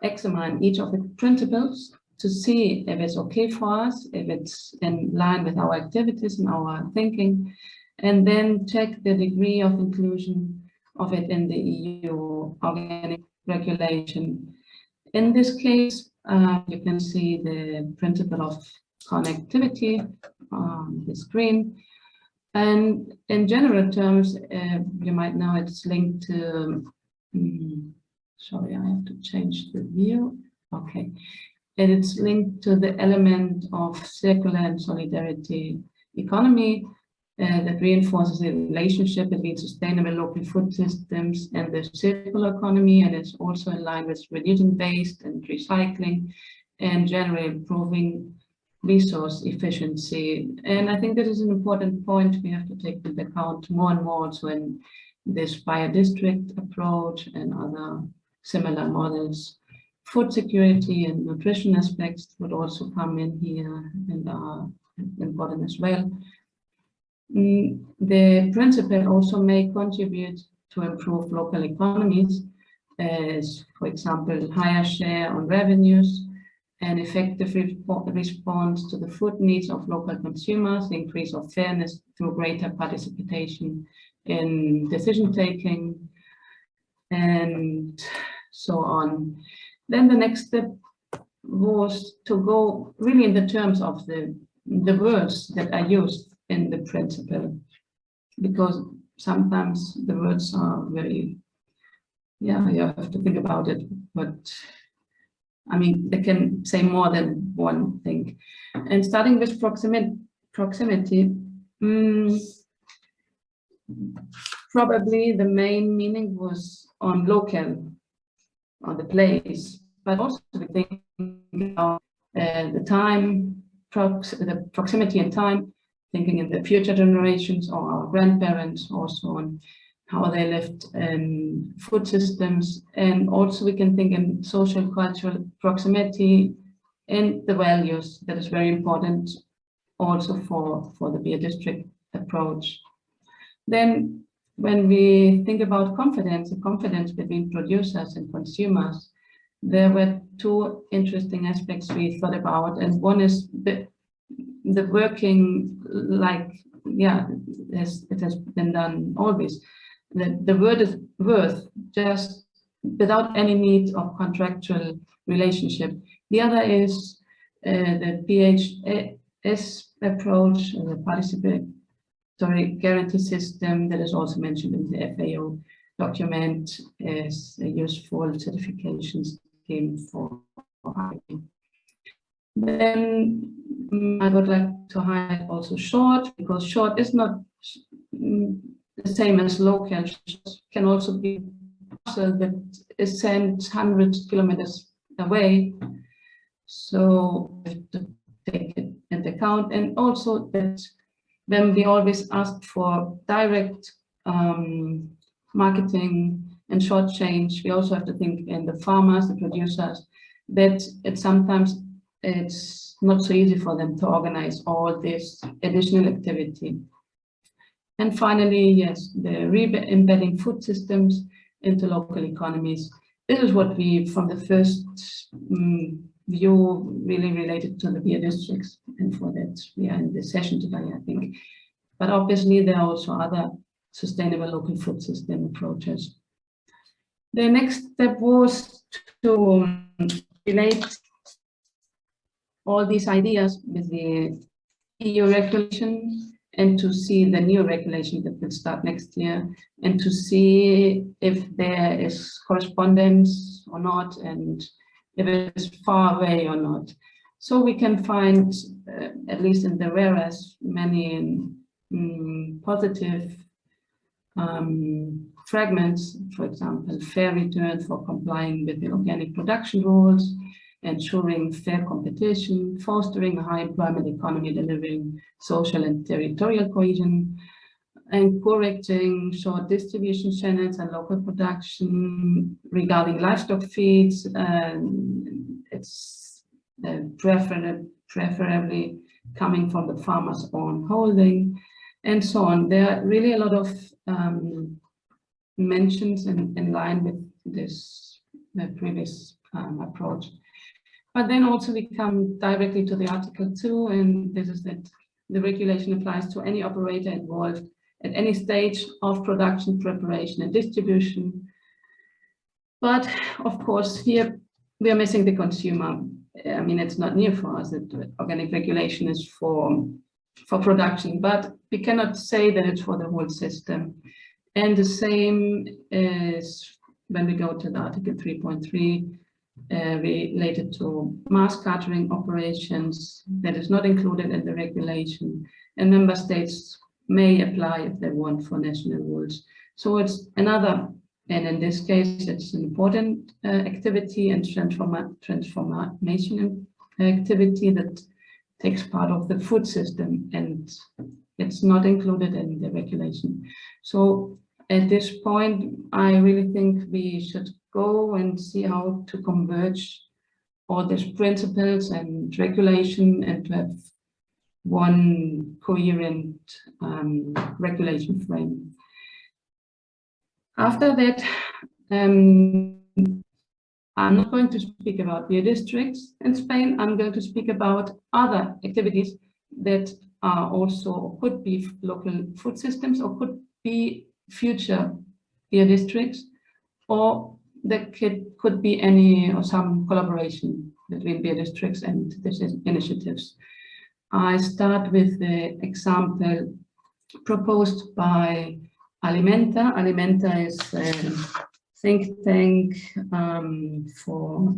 examine each of the principles to see if it's okay for us, if it's in line with our activities and our thinking, and then check the degree of inclusion of it in the EU organic regulation. In this case, you can see the principle of connectivity on the screen. And in general terms, you might know it's linked to, sorry, I have to change the view. Okay. and it's linked to the element of circular and solidarity economy that reinforces the relationship between sustainable local food systems and the circular economy, and is also in line with reducing waste and recycling and generally improving resource efficiency. And I think this is an important point we have to take into account more and more also in this biodistrict approach and other similar models. Food security and nutrition aspects would also come in here and are important as well. The principle also may contribute to improve local economies, as, for example, higher share on revenues and effective response to the food needs of local consumers, the increase of fairness through greater participation in decision-taking, and so on. Then the next step was to go really in the terms of the words that are used in the principle, because sometimes the words are very, yeah, you have to think about it, but I mean, they can say more than one thing. And starting with proximity, probably the main meaning was on local, on the place, but also we think about the time, the proximity in time, thinking in the future generations or our grandparents, also on how they lived in food systems. And also we can think in social cultural proximity and the values that is very important also for the biodistrict approach. Then when we think about confidence, the confidence between producers and consumers, there were two interesting aspects we thought about. And one is the working, like, yeah, it has been done always. The word is worth just without any need of contractual relationship. The other is the PHS approach, the participatory guarantee system that is also mentioned in the FAO document as a useful certification scheme for hiring. Then I would like to highlight also short, because short is not the same as local. Short can also be a parcel that is sent 100 kilometers away. So we have to take it into account. And also that when we always ask for direct marketing and short change, we also have to think in the farmers, the producers, that sometimes it's not so easy for them to organize all this additional activity. And finally, yes, the re-embedding food systems into local economies. This is what we, from the first view, really related to the biodistricts, and for that we are in this session today, I think. But obviously there are also other sustainable local food system approaches. The next step was to relate all these ideas with the EU regulation and to see the new regulation that will start next year, and to see if there is correspondence or not, and if it is far away or not. So we can find, at least in the Beras, many positive fragments, for example, fair return for complying with the organic production rules, ensuring fair competition, fostering a high employment economy, delivering social and territorial cohesion, encouraging short distribution channels and local production regarding livestock feeds. It's preferably coming from the farmer's own holding, and so on. There are really a lot of mentions in line with this previous approach. But then also we come directly to the Article 2, and this is that the regulation applies to any operator involved at any stage of production, preparation, and distribution. But of course, here we are missing the consumer. I mean, it's not new for us that organic regulation is for production, but we cannot say that it's for the whole system. And the same is when we go to the Article 3.3, related to mass catering operations that is not included in the regulation, and member states may apply if they want for national rules. So it's another, and in this case, it's an important activity and transformation activity that takes part of the food system, and it's not included in the regulation. So at this point, I really think we should go and see how to converge all these principles and regulation and to have one coherent regulation frame. After that, I'm not going to speak about biodistricts in Spain. I'm going to speak about other activities that are also could be local food systems or could be future biodistricts, or there could be any or some collaboration between biodistricts and these initiatives. I start with the example proposed by Alimenta. Alimenta is a think tank for,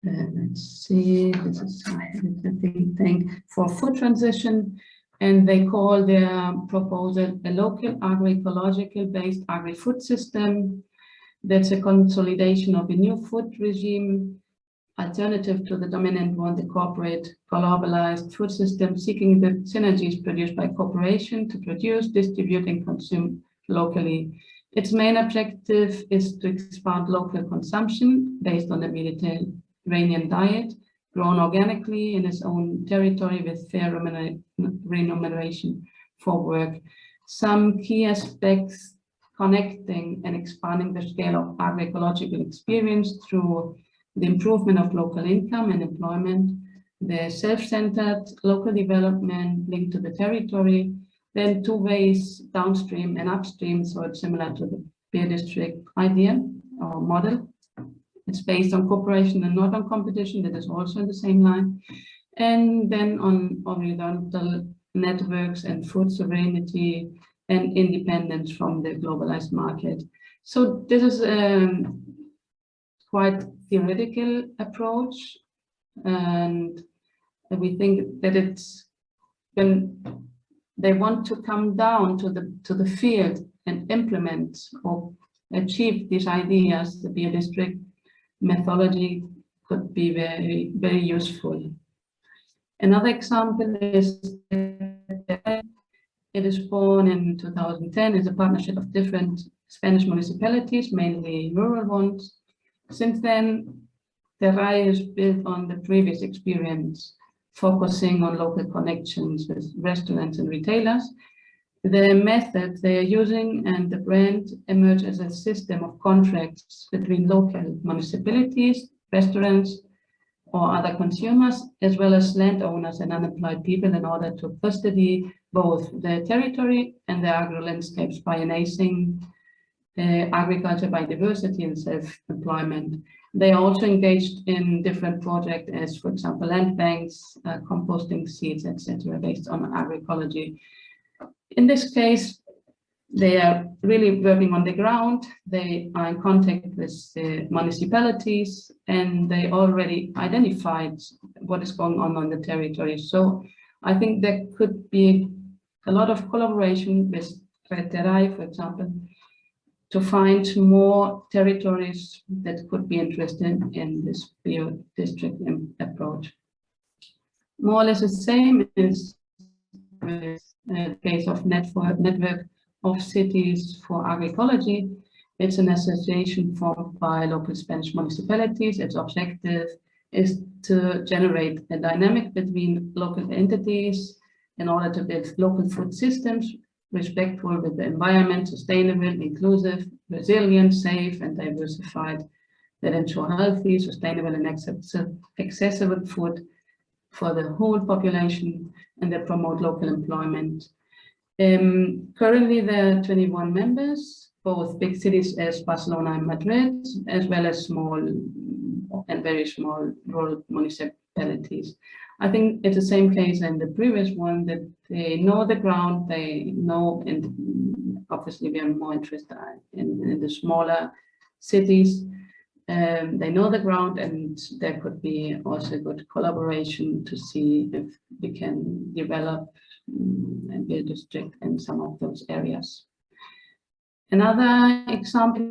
let's see, this is a think tank for food transition, and they call their proposal a local agroecological based agri-food system. That's a consolidation of a new food regime, alternative to the dominant one, the corporate globalized food system, seeking the synergies produced by cooperation to produce, distribute, and consume locally. Its main objective is to expand local consumption based on the Mediterranean diet, grown organically in its own territory with fair remuneration for work. Some key aspects: connecting and expanding the scale of agroecological experience through the improvement of local income and employment, the self-centered local development linked to the territory, then two ways, downstream and upstream, so it's similar to the biodistrict idea or model. It's based on cooperation and not on competition, that is also in the same line. And then on horizontal networks and food sovereignty and independence from the globalized market. So this is quite theoretical approach, and we think that it's when they want to come down to the field and implement or achieve these ideas, the biodistrict methodology could be very, very useful. Another example is it is born in 2010 as a partnership of different Spanish municipalities, mainly rural ones. Since then, the RAI is built on the previous experience, focusing on local connections with restaurants and retailers. The method they are using and the brand emerge as a system of contracts between local municipalities, restaurants, or other consumers, as well as landowners and unemployed people, in order to custody both the territory and the agro landscapes by enhancing agriculture biodiversity and self-employment. They are also engaged in different projects as, for example, land banks, composting seeds, etc., based on agroecology. In this case, they are really working on the ground. They are in contact with the municipalities, and they already identified what is going on the territory. So I think there could be a lot of collaboration with RAI, for example, to find more territories that could be interested in this biodistrict approach. More or less the same is the case of network of cities for agroecology. It's an association formed by local Spanish municipalities. Its objective is to generate a dynamic between local entities in order to build local food systems respectful with the environment, sustainable, inclusive, resilient, safe, and diversified, that ensure healthy, sustainable, and accessible food for the whole population, and that promote local employment. Currently, there are 21 members, both big cities as Barcelona and Madrid, as well as small and very small rural municipalities. I think it's the same case in the previous one, that they know the ground, they know, and obviously we are more interested in the smaller cities, They know the ground, and there could be also good collaboration to see if we can develop and build a district in some of those areas. Another example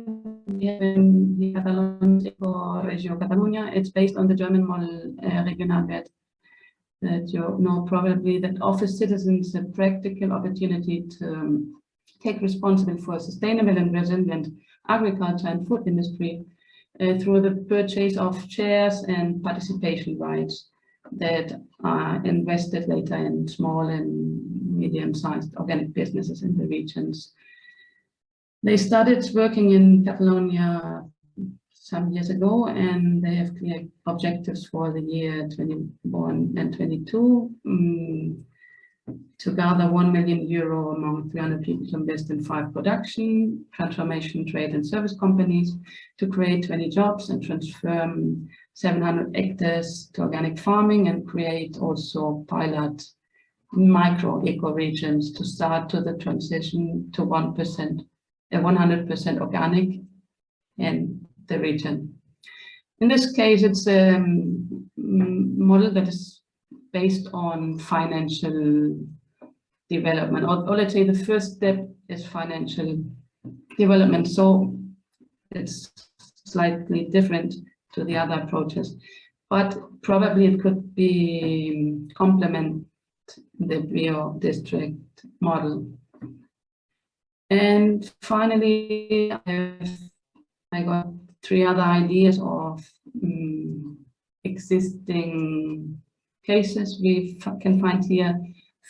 we have in the Catalonia or Reggio Catalunya, it's based on the German model Regionalwert, that you know probably, that offers citizens a practical opportunity to take responsibility for sustainable and resilient agriculture and food industry through the purchase of shares and participation rights that are invested later in small and medium-sized organic businesses in the regions. They started working in Catalonia some years ago, and they have clear objectives for the year 21 and 22 to gather €1 million among 300 people to invest in 5 production, transformation, trade and service companies, to create 20 jobs and transform 700 hectares to organic farming, and create also pilot micro eco-regions to start to the transition to 100% organic in the region. In this case, it's a model that is based on financial development, or let's say the first step is financial development. So it's slightly different to the other approaches, but probably it could be complement the Biodistrict model. And finally, I got 3 other ideas of existing cases we can find here.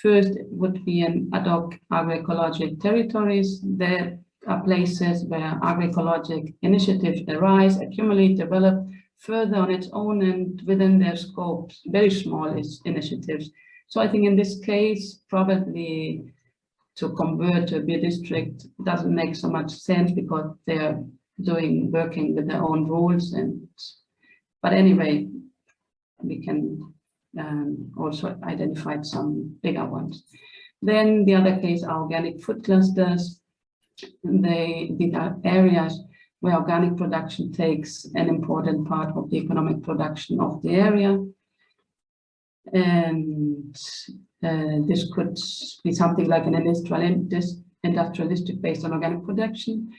First would be an ad hoc agroecological territories. There are places where agroecological initiatives arise, accumulate, develop further on its own and within their scopes, very small initiatives. So I think in this case, probably to convert to a Biodistrict doesn't make so much sense, because they're working with their own rules. But anyway, we can also identify some bigger ones. Then the other case are organic food clusters. These are areas where organic production takes an important part of the economic production of the area. And this could be something like an industrial district based on organic production.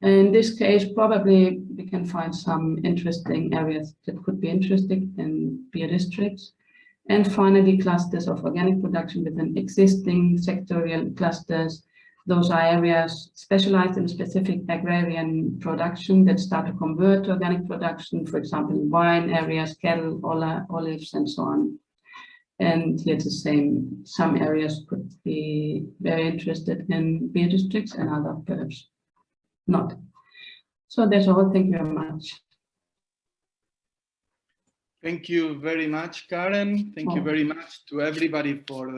In this case, probably we can find some interesting areas that could be interesting in Biodistricts. And finally, clusters of organic production within existing sectorial clusters. Those are areas specialized in specific agrarian production that start to convert to organic production, for example, wine areas, cattle, olives, and so on. And here the same, some areas could be very interested in Biodistricts and other perhaps not. So that's all. Thank you very much. Thank you very much, Karen. Thank you very much to everybody for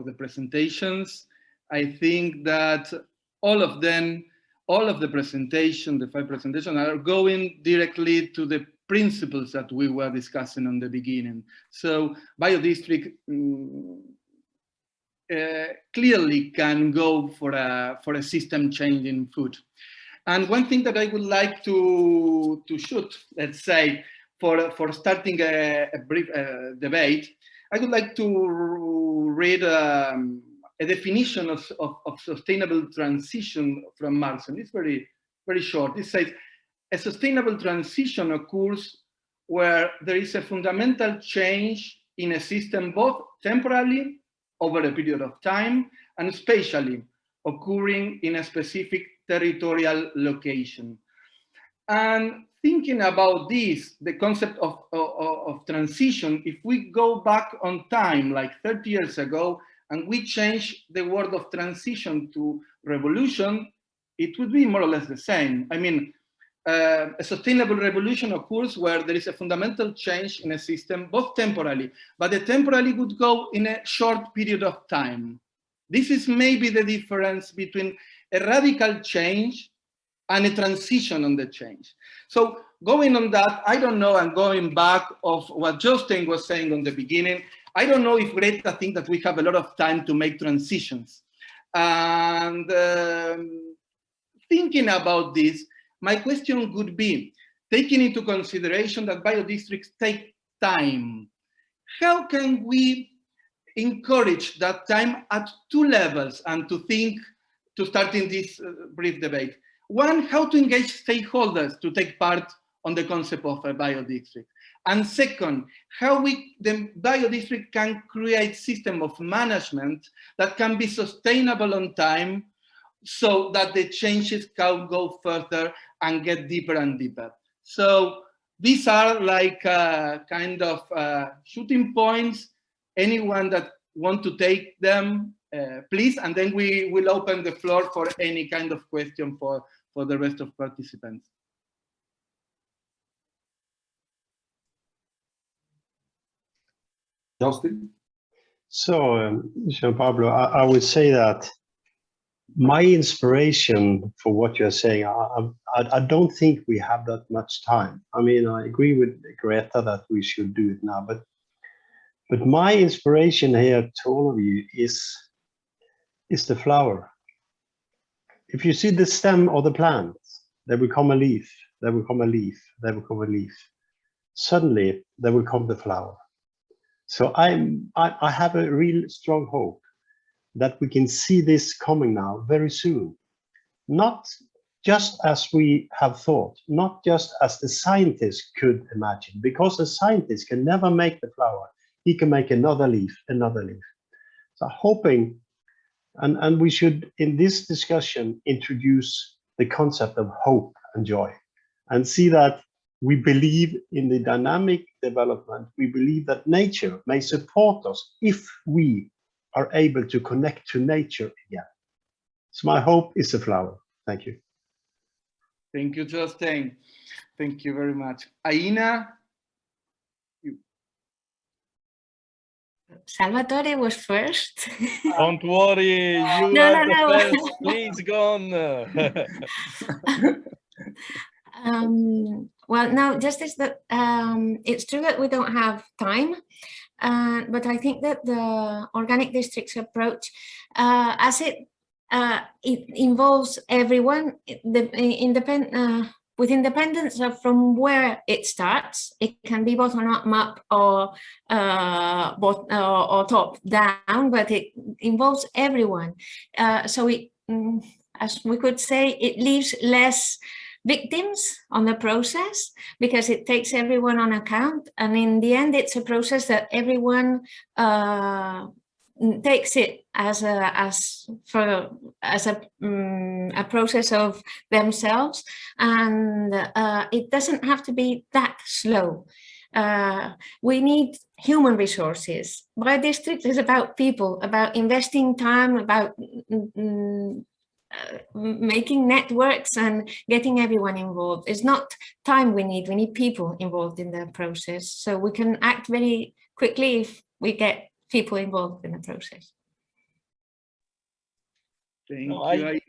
the presentations. I think that all of the presentations, the 5 presentations, are going directly to the principles that we were discussing on the beginning. So Biodistrict clearly can go for a system change in food. And one thing that I would like to shoot, let's say, for starting a brief debate, I would like to read a definition of sustainable transition from Marx. And it's very, very short. It says, a sustainable transition occurs where there is a fundamental change in a system, both temporally over a period of time and spatially occurring in a specific territorial location. And thinking about this, the concept of transition, if we go back on time, like 30 years ago, and we change the word of transition to revolution, it would be more or less the same. I mean, a sustainable revolution occurs where there is a fundamental change in a system, both temporally, but the temporally would go in a short period of time. This is maybe the difference between a radical change and a transition on the change. So going on that, I don't know, and going back of what Jostein was saying on the beginning, I don't know if Greta thinks that we have a lot of time to make transitions. And thinking about this, my question would be, taking into consideration that biodistricts take time, how can we encourage that time at two levels and to start in this brief debate? One, how to engage stakeholders to take part on the concept of a biodistrict. And second, how the biodistrict can create system of management that can be sustainable on time so that the changes can go further and get deeper and deeper. So these are like kind of shooting points. Anyone that want to take them, please, and then we will open the floor for any kind of question for the rest of participants. Jostein? So, Jean Pablo, I would say that my inspiration for what you're saying, I don't think we have that much time. I mean, I agree with Greta that we should do it now, but my inspiration here to all of you is the flower. If you see the stem of the plant, there will come a leaf, there will come a leaf, there will come a leaf. Suddenly, there will come the flower. So I have a real strong hope that we can see this coming now very soon. Not just as we have thought, not just as the scientist could imagine, because the scientist can never make the flower. He can make another leaf, another leaf. So hoping, and we should, in this discussion, introduce the concept of hope and joy and see that we believe in the dynamic development. We believe that nature may support us if we are able to connect to nature again. So my hope is a flower. Thank you. Thank you, Jostein. Thank you very much. Aina? Salvatore was first. Don't worry, you No, are no, the no. first. Please go on. Well, no, just is that it's true that we don't have time, but I think that the organic districts approach, as it involves everyone, with independence of from where it starts. It can be bottom-up or top down, but it involves everyone. So it, as we could say, it leaves less victims on the process because it takes everyone on account, and in the end it's a process that everyone takes it as a process of themselves, and it doesn't have to be that slow. We need human resources. Biodistrict is about people, about investing time, about making networks and getting everyone involved. It's not time we need people involved in the process. So we can act very quickly if we get people involved in the process. Thank you, Aina.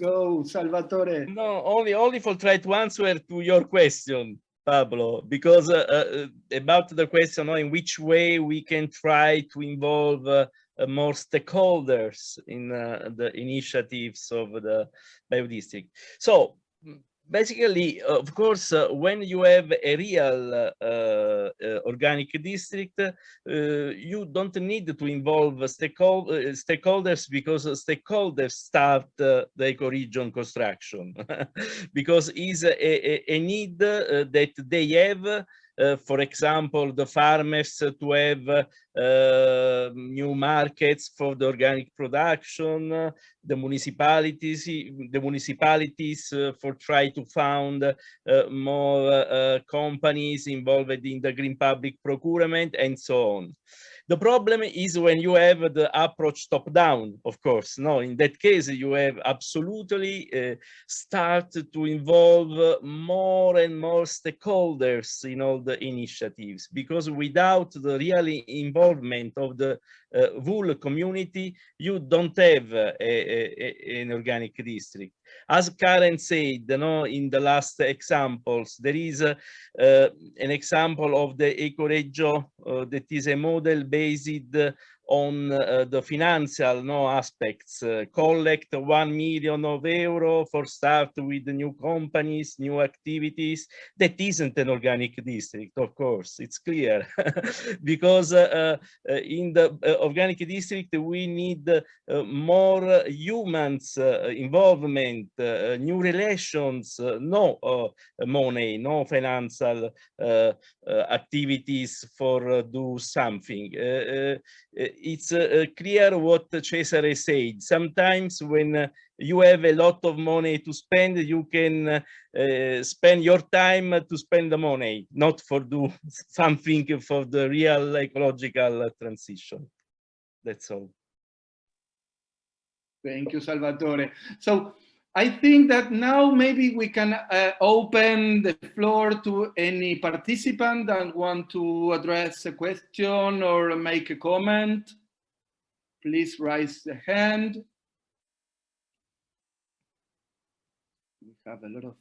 Go, Salvatore. No, only for try to answer to your question, Pablo, because about the question in which way we can try to involve more stakeholders in the initiatives of the biodistrict. So basically, of course, when you have a real organic district, you don't need to involve stakeholders, because stakeholders start the ecoregion construction because it's a need that they have. For example, the farmers to have new markets for the organic production, the municipalities for try to found more companies involved in the green public procurement and so on. The problem is when you have the approach top down, of course. No, in that case, you have absolutely start to involve more and more stakeholders in all the initiatives, because without the real involvement of the whole community, you don't have an organic district. As Karen said, in the last examples, there is an example of the ecoregio that is a model based on the financial aspects. Collect 1 million euro for start with the new companies, new activities. That isn't an organic district, of course, it's clear. Because in the organic district, we need more humans involvement, new relations, no money, no financial activities for do something. It's clear what Cesare said. Sometimes when you have a lot of money to spend, you can spend your time to spend the money, not for do something for the real ecological transition. That's all. Thank you, Salvatore. So I think that now maybe we can open the floor to any participant that want to address a question or make a comment. Please raise the hand. We have a lot of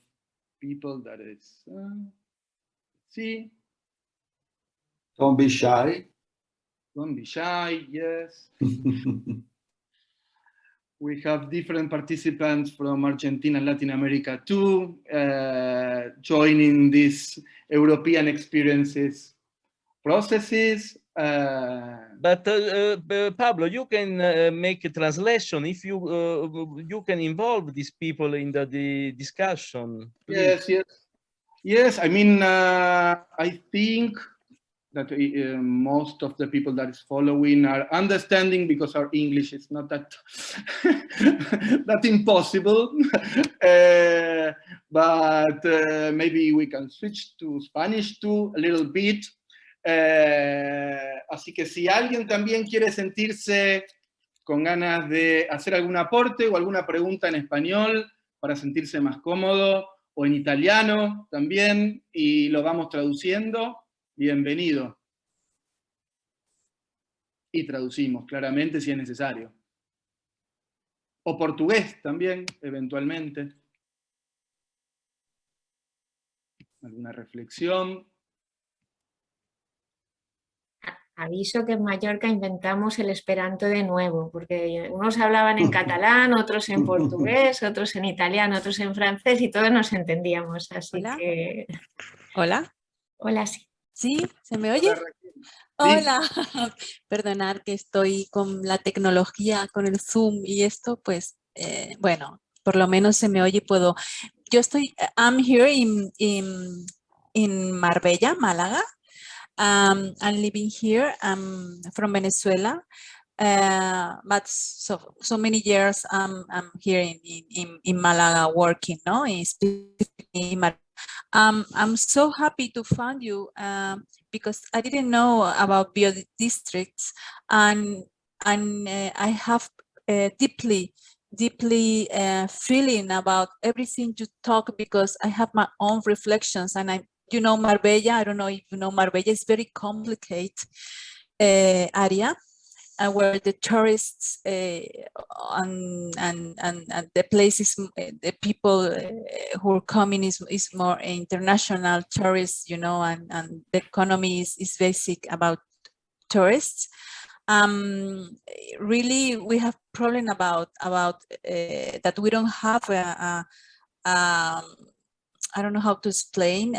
people that is, see. Don't be shy. Don't be shy, yes. We have different participants from Argentina and Latin America too, joining these European experiences processes. But Pablo, you can make a translation if you can involve these people in the discussion. Please. Yes. I mean, I think that most of the people that is following are understanding because our English is not that that impossible. But maybe we can switch to Spanish too a little bit. Así que si alguien también quiere sentirse con ganas de hacer algún aporte o alguna pregunta en español para sentirse más cómodo, o en italiano también, y lo vamos traduciendo, bienvenido. Y traducimos claramente si es necesario. O portugués también, eventualmente. ¿Alguna reflexión? Aviso que en Mallorca inventamos el esperanto de nuevo, porque unos hablaban en catalán, otros en portugués, otros en italiano, otros en francés y todos nos entendíamos. Así Hola. que... Hola. Hola, sí. ¿Sí? ¿Se me oye? Hola. Hola. Perdonad que estoy con la tecnología, con el Zoom y esto, pues, bueno, por lo menos se me oye, puedo. Yo estoy, I'm here in Marbella, Málaga. I'm living here. I'm from Venezuela, but so many years I'm here in Málaga working, no? I'm so happy to find you because I didn't know about biodistricts, and I have deeply feeling about everything you talk, because I have my own reflections, and you know, Marbella, I don't know if you know Marbella, is very complicated area where the tourists and the places, the people who are coming is more international tourists, you know, and the economy is basic about tourists. Really, we have problem about that we don't have I don't know how to explain.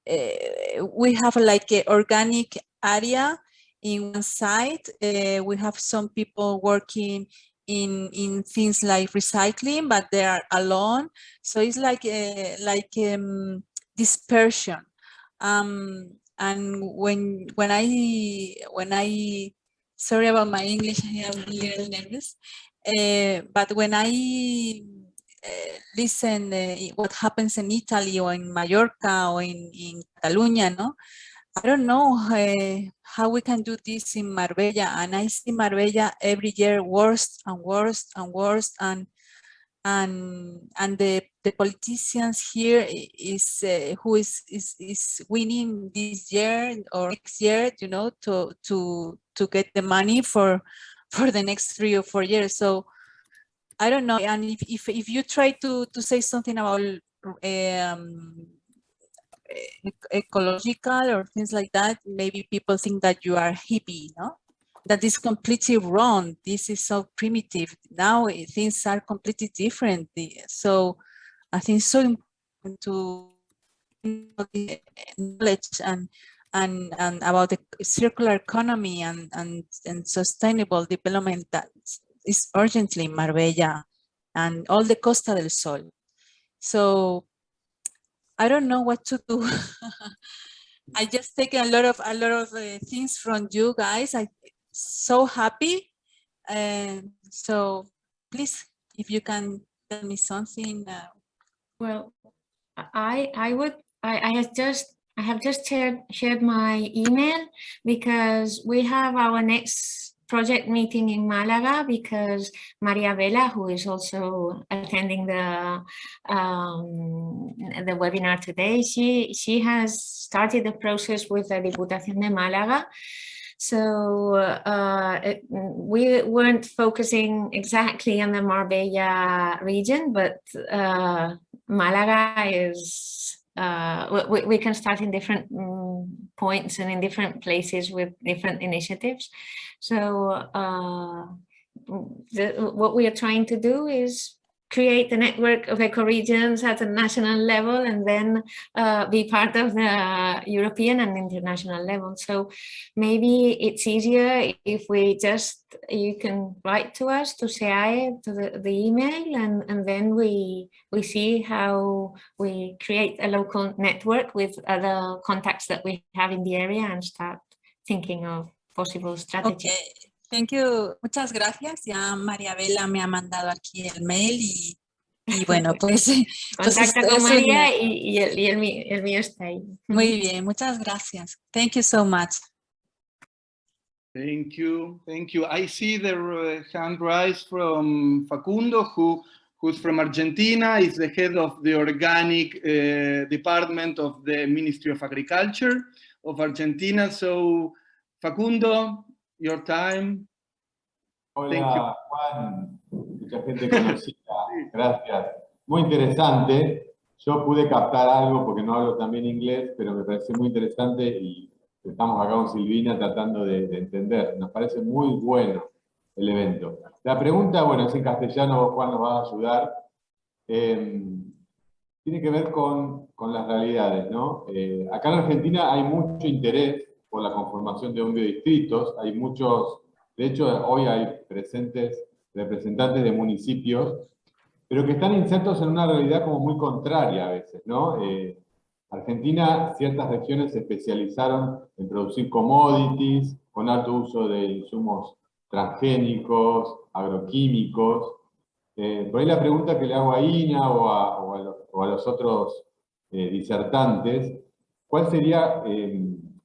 We have like an organic area in one side. We have some people working in things like recycling, but they are alone. So it's like dispersion. And when I sorry about my English, I am a little nervous. But when I listen what happens in Italy or in Mallorca or in Catalonia, no? I don't know how we can do this in Marbella, and I see Marbella every year worse and worse and worse, and the politicians here is who is winning this year or next year, you know, to get the money for the next 3 or 4 years. So I don't know. And if you try to say something about ecological or things like that, maybe people think that you are hippie, no? that is completely wrong. This is so primitive. Now things are completely different. So I think it's so important to knowledge and about the circular economy and sustainable development that is urgently in Marbella and all the Costa del Sol. So I don't know what to do. I just take a lot of things from you guys. I'm so happy. And so please, if you can tell me something. Well, I have just shared my email because we have our next project meeting in Malaga, because Maria Vela, who is also attending the webinar today, she has started the process with the Diputación de Málaga. So we weren't focusing exactly on the Marbella region, but Malaga is, we can start in different points and in different places with different initiatives. So what we are trying to do is create a network of ecoregions at a national level, and then be part of the European and international level. So maybe it's easier if we you can write to us, to SEAE, to the email, and then we see how we create a local network with other contacts that we have in the area and start thinking of possible strategies. Okay. Thank you. Muchas gracias. Ya María Vela me ha mandado aquí el mail y bueno, pues... Contacta con María y el mío está ahí. Muy bien, muchas gracias. Thank you so much. Thank you. Thank you. I see the hand rise from Facundo, who's from Argentina, is the head of the organic department of the Ministry of Agriculture of Argentina. So, Facundo, your time. Hola, Juan. Mucha gente conocida. Gracias. Muy interesante. Yo pude captar algo porque no hablo también inglés, pero me pareció muy interesante y estamos acá con Silvina tratando de entender. Nos parece muy bueno el evento. La pregunta, bueno, es en castellano, vos, Juan, nos vas a ayudar. Tiene que ver con las realidades, ¿no? Acá en Argentina hay mucho interés por la conformación de biodistritos. Hay muchos, de hecho, hoy hay presentes representantes de municipios, pero que están insertos en una realidad como muy contraria a veces, ¿no? Argentina, ciertas regiones se especializaron en producir commodities, con alto uso de insumos transgénicos, agroquímicos. Por ahí la pregunta que le hago a Ina o a los otros disertantes, ¿cuál sería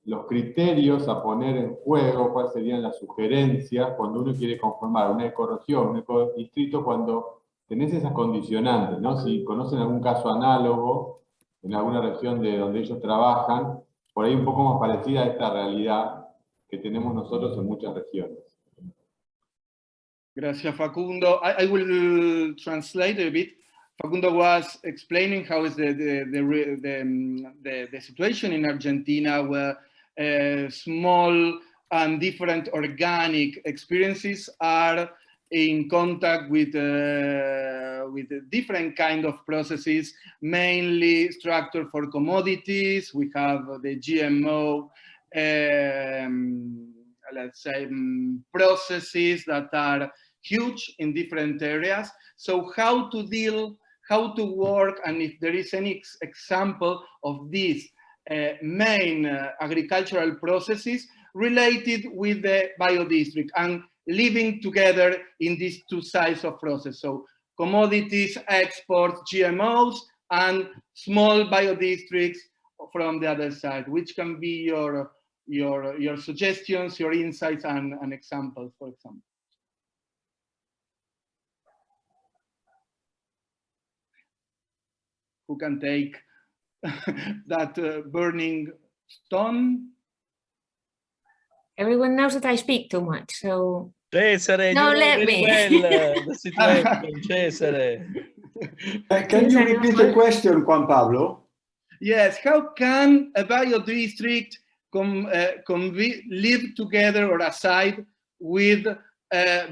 los criterios a poner en juego, cuáles serían las sugerencias cuando uno quiere conformar una ecorregión, un ecodistrito, cuando tenés esas condicionantes, ¿no? Si conocen algún caso análogo en alguna región de donde ellos trabajan, por ahí un poco más parecida a esta realidad que tenemos nosotros en muchas regiones. Gracias, Facundo. I will translate a bit. Facundo was explaining how is the situation in Argentina, where small and different organic experiences are in contact with different kind of processes, mainly structured for commodities. We have the GMO, let's say, processes that are huge in different areas. So how to work, and if there is any example of these main agricultural processes related with the biodistrict and living together in these two sides of process. So commodities, exports, GMOs, and small biodistricts from the other side. Which can be your suggestions, your insights, and examples, for example. Who can take that burning stone? Everyone knows that I speak too much, so Cesare, no, you know let very me. well the situation, Cesare. Can you repeat the question, Juan Pablo? Yes, how can a biodistrict live together or aside with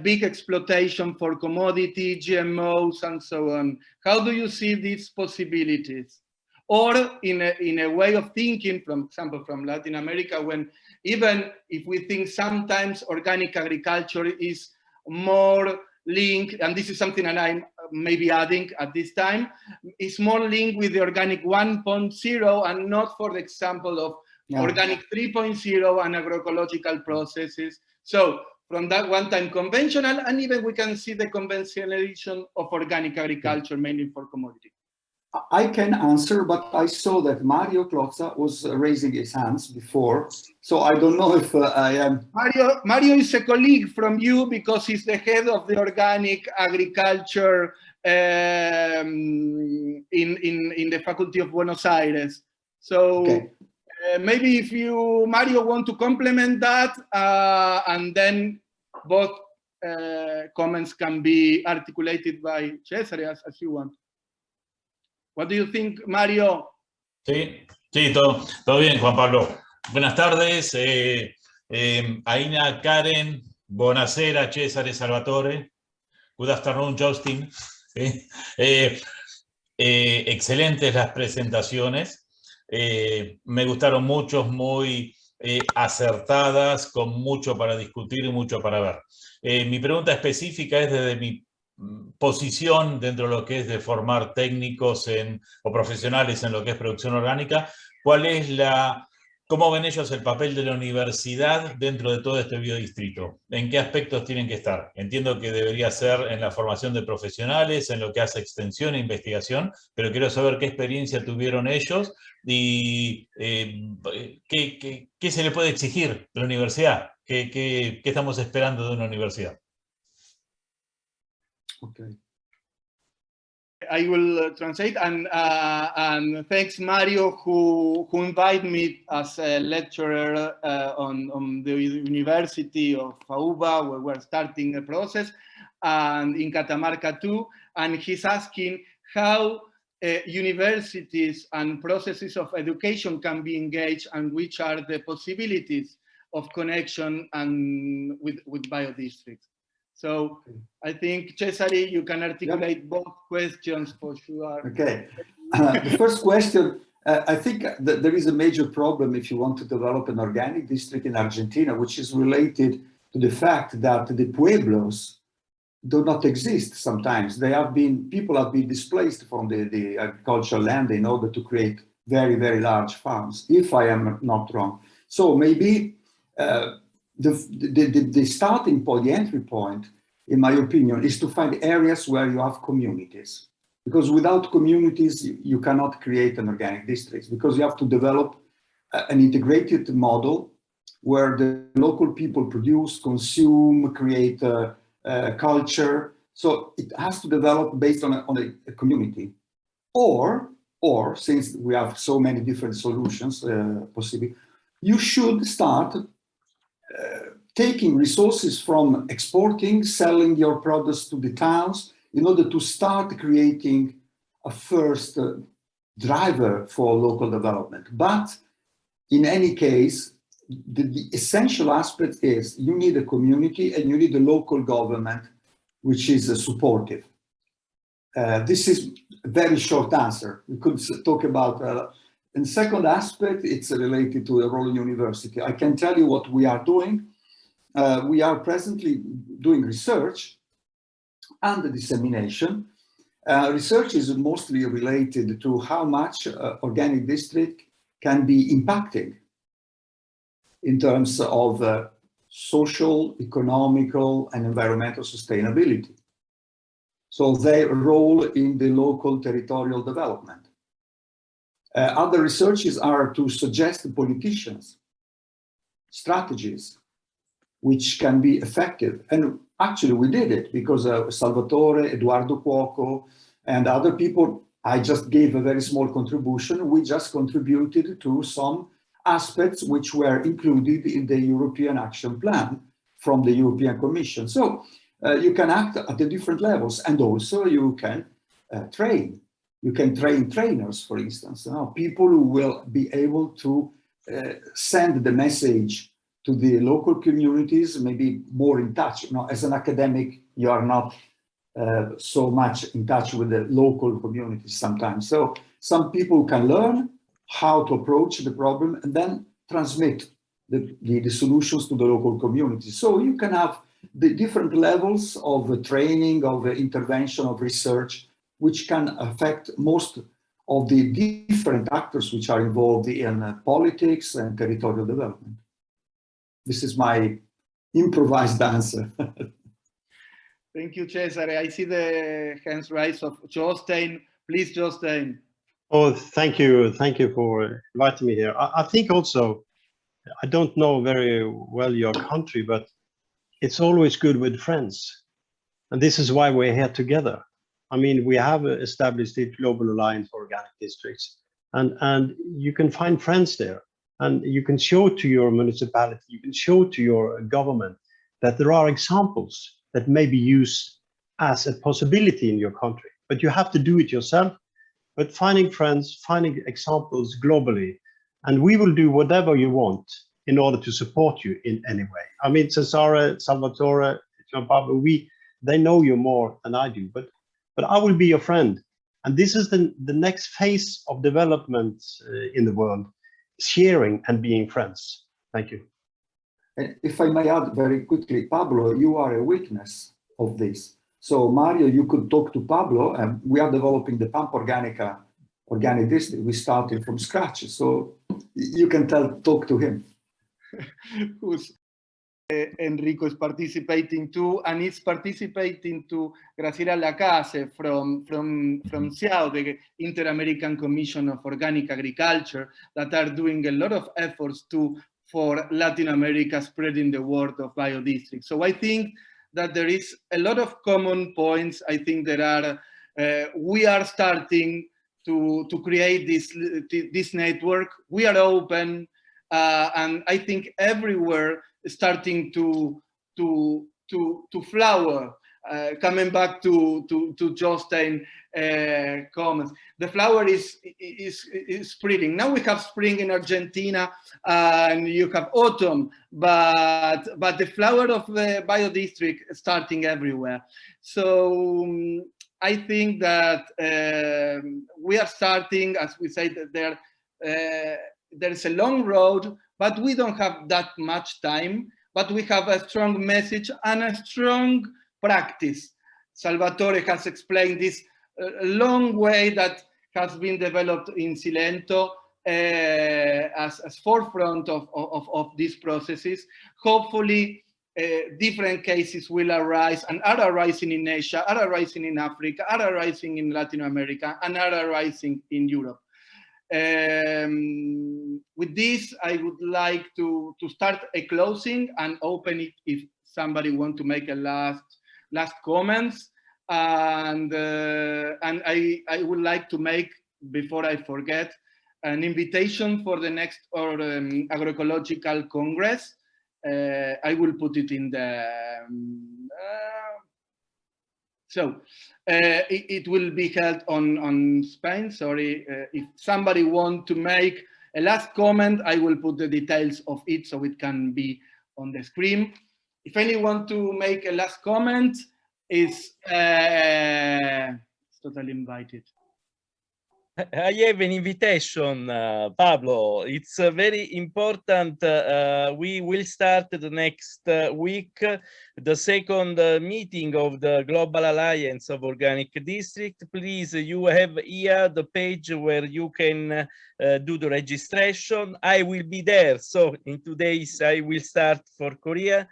big exploitation for commodity, GMOs, and so on. How do you see these possibilities? Or in a way of thinking, for example, from Latin America, when even if we think sometimes organic agriculture is more linked, and this is something that I'm maybe adding at this time, is more linked with the organic 1.0 and not, for the example, of organic 3.0 and agroecological processes. So from that one-time conventional, and even we can see the conventionalization of organic agriculture, mainly for commodity. I can answer, but I saw that Mario Klotza was raising his hands before, so I don't know if I am. Mario is a colleague from you because he's the head of the organic agriculture in the Faculty of Buenos Aires. So maybe if you, Mario, want to complement that, and then both comments can be articulated by Cesare as you want. What do you think, Mario? Sí, todo bien, Juan Pablo. Buenas tardes, Aina, Karen, buonasera, Cesare, Salvatore. Good afternoon, Jostein. Excelentes las presentaciones. Me gustaron mucho, muy acertadas, con mucho para discutir y mucho para ver. Mi pregunta específica es desde mi posición dentro de lo que es de formar técnicos o profesionales en lo que es producción orgánica. ¿Cuál es cómo ven ellos el papel de la universidad dentro de todo este biodistrito? ¿En qué aspectos tienen que estar? Entiendo que debería ser en la formación de profesionales, en lo que hace extensión e investigación, pero quiero saber qué experiencia tuvieron ellos y qué se le puede exigir a la universidad, qué estamos esperando de una universidad. Okay. I will translate, and thanks Mario who invited me as a lecturer on the University of Auba, where we're starting a process, and in Catamarca too. And he's asking how universities and processes of education can be engaged, and which are the possibilities of connection and with biodistricts. So I think, Cesare, you can articulate both questions for sure. Okay. The first question, I think that there is a major problem if you want to develop an organic district in Argentina, which is related to the fact that the pueblos do not exist sometimes. People have been displaced from the agricultural land in order to create very, very large farms, if I am not wrong. So maybe the starting point, the entry point, in my opinion, is to find areas where you have communities. Because without communities, you cannot create an organic district, because you have to develop an integrated model where the local people produce, consume, create culture. So it has to develop based on a community. Or since we have so many different solutions possible, you should start taking resources from exporting, selling your products to the towns in order to start creating a first driver for local development. But in any case, the essential aspect is you need a community and you need a local government which is supportive. This is a very short answer. We could talk about and the second aspect, it's related to the role of university. I can tell you what we are doing. We are presently doing research and the dissemination. Research is mostly related to how much organic district can be impacting in terms of social, economical, and environmental sustainability. So their role in the local territorial development. Other researches are to suggest to politicians strategies which can be effective. And actually we did it because Salvatore, Eduardo Cuoco, and other people, I just gave a very small contribution. We just contributed to some aspects which were included in the European Action Plan from the European Commission. So you can act at the different levels, and also you can train. You can train trainers, for instance, people who will be able to send the message to the local communities, maybe more in touch. You know, as an academic, you are not so much in touch with the local communities sometimes. So some people can learn how to approach the problem and then transmit the solutions to the local communities. So you can have the different levels of training, of intervention, of research, which can affect most of the different actors which are involved in politics and territorial development. This is my improvised answer. Thank you, Cesare. I see the hands rise of Jostein. Please, Jostein. Oh, thank you. Thank you for inviting me here. I think also, I don't know very well your country, but it's always good with friends. And this is why we're here together. I mean, we have established the Global Alliance for Organic Districts, and you can find friends there. And you can show to your municipality, you can show to your government that there are examples that may be used as a possibility in your country. But you have to do it yourself. But finding friends, finding examples globally, and we will do whatever you want in order to support you in any way. I mean, Cesare, Salvatore, Gianpablo, they know you more than I do, but I will be your friend. And this is the next phase of development in the world, sharing and being friends. Thank you. If I may add very quickly, Pablo, you are a witness of this. So Mario, you could talk to Pablo, and we are developing the Pampa Organica organic district. We started from scratch, so you can talk to him. Who's Enrico is participating too, and is participating to Graciela Lacase from SEAE, the Inter-American Commission of Organic Agriculture, that are doing a lot of efforts for Latin America spreading the word of biodistricts. So I think that there is a lot of common points. I think there are, we are starting to create this network. We are open, and I think everywhere starting to flower. Coming back to Jostein comments, the flower is spreading. Now we have spring in Argentina, and you have autumn, but the flower of the biodistrict is starting everywhere. So I think that we are starting, as we say, that there's a long road, but we don't have that much time. But we have a strong message and a strong practice. Salvatore has explained this long way that has been developed in Cilento as forefront of these processes. Hopefully, different cases will arise and are arising in Asia, are arising in Africa, are arising in Latin America, and are arising in Europe. With this, I would like to start a closing and open it if somebody wants to make a last comments. And I would like to make, before I forget, an invitation for the next agroecological congress. I will put it in the it will be held on Spain. Sorry, if somebody wants to make a last comment, I will put the details of it so it can be on the screen. If anyone to make a last comment, is totally invited. I have an invitation, Pablo. It's very important. We will start the next week, the second meeting of the Global Alliance of Organic District. Please, you have here the page where you can do the registration. I will be there. So in 2 days, I will start for Korea.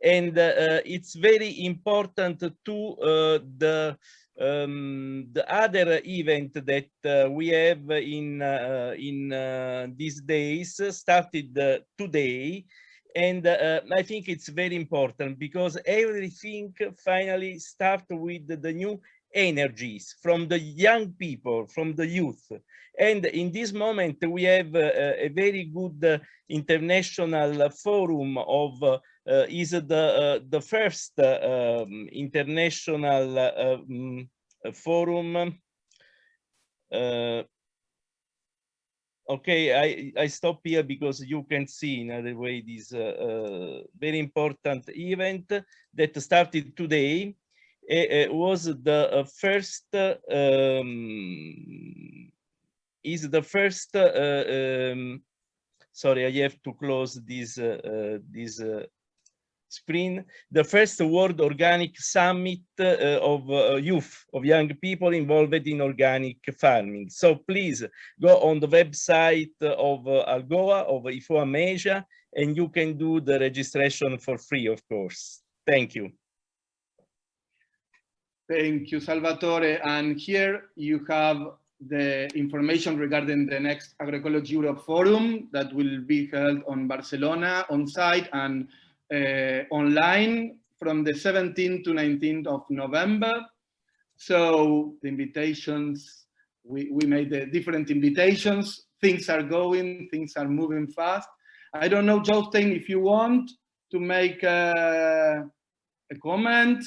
And it's very important to the other event that we have in these days started today, and I think it's very important because everything finally starts with the new energies from the young people, from the youth. And in this moment we have a very good international forum of is the first international forum Okay, I stop here because you can see in other way this very important event that started today. It was the first sorry, I have to close this screen. The first World Organic Summit of youth, of young people involved in organic farming. So please go on the website of Algoa, of IFOAM Asia, and you can do the registration for free, of course. Thank you. Thank you, Salvatore. And here you have the information regarding the next Agroecology Europe Forum that will be held on Barcelona on site and online from the 17th to 19th of November. So the invitations, we made the different invitations. Things are going, things are moving fast. I don't know, Jostein, if you want to make a comment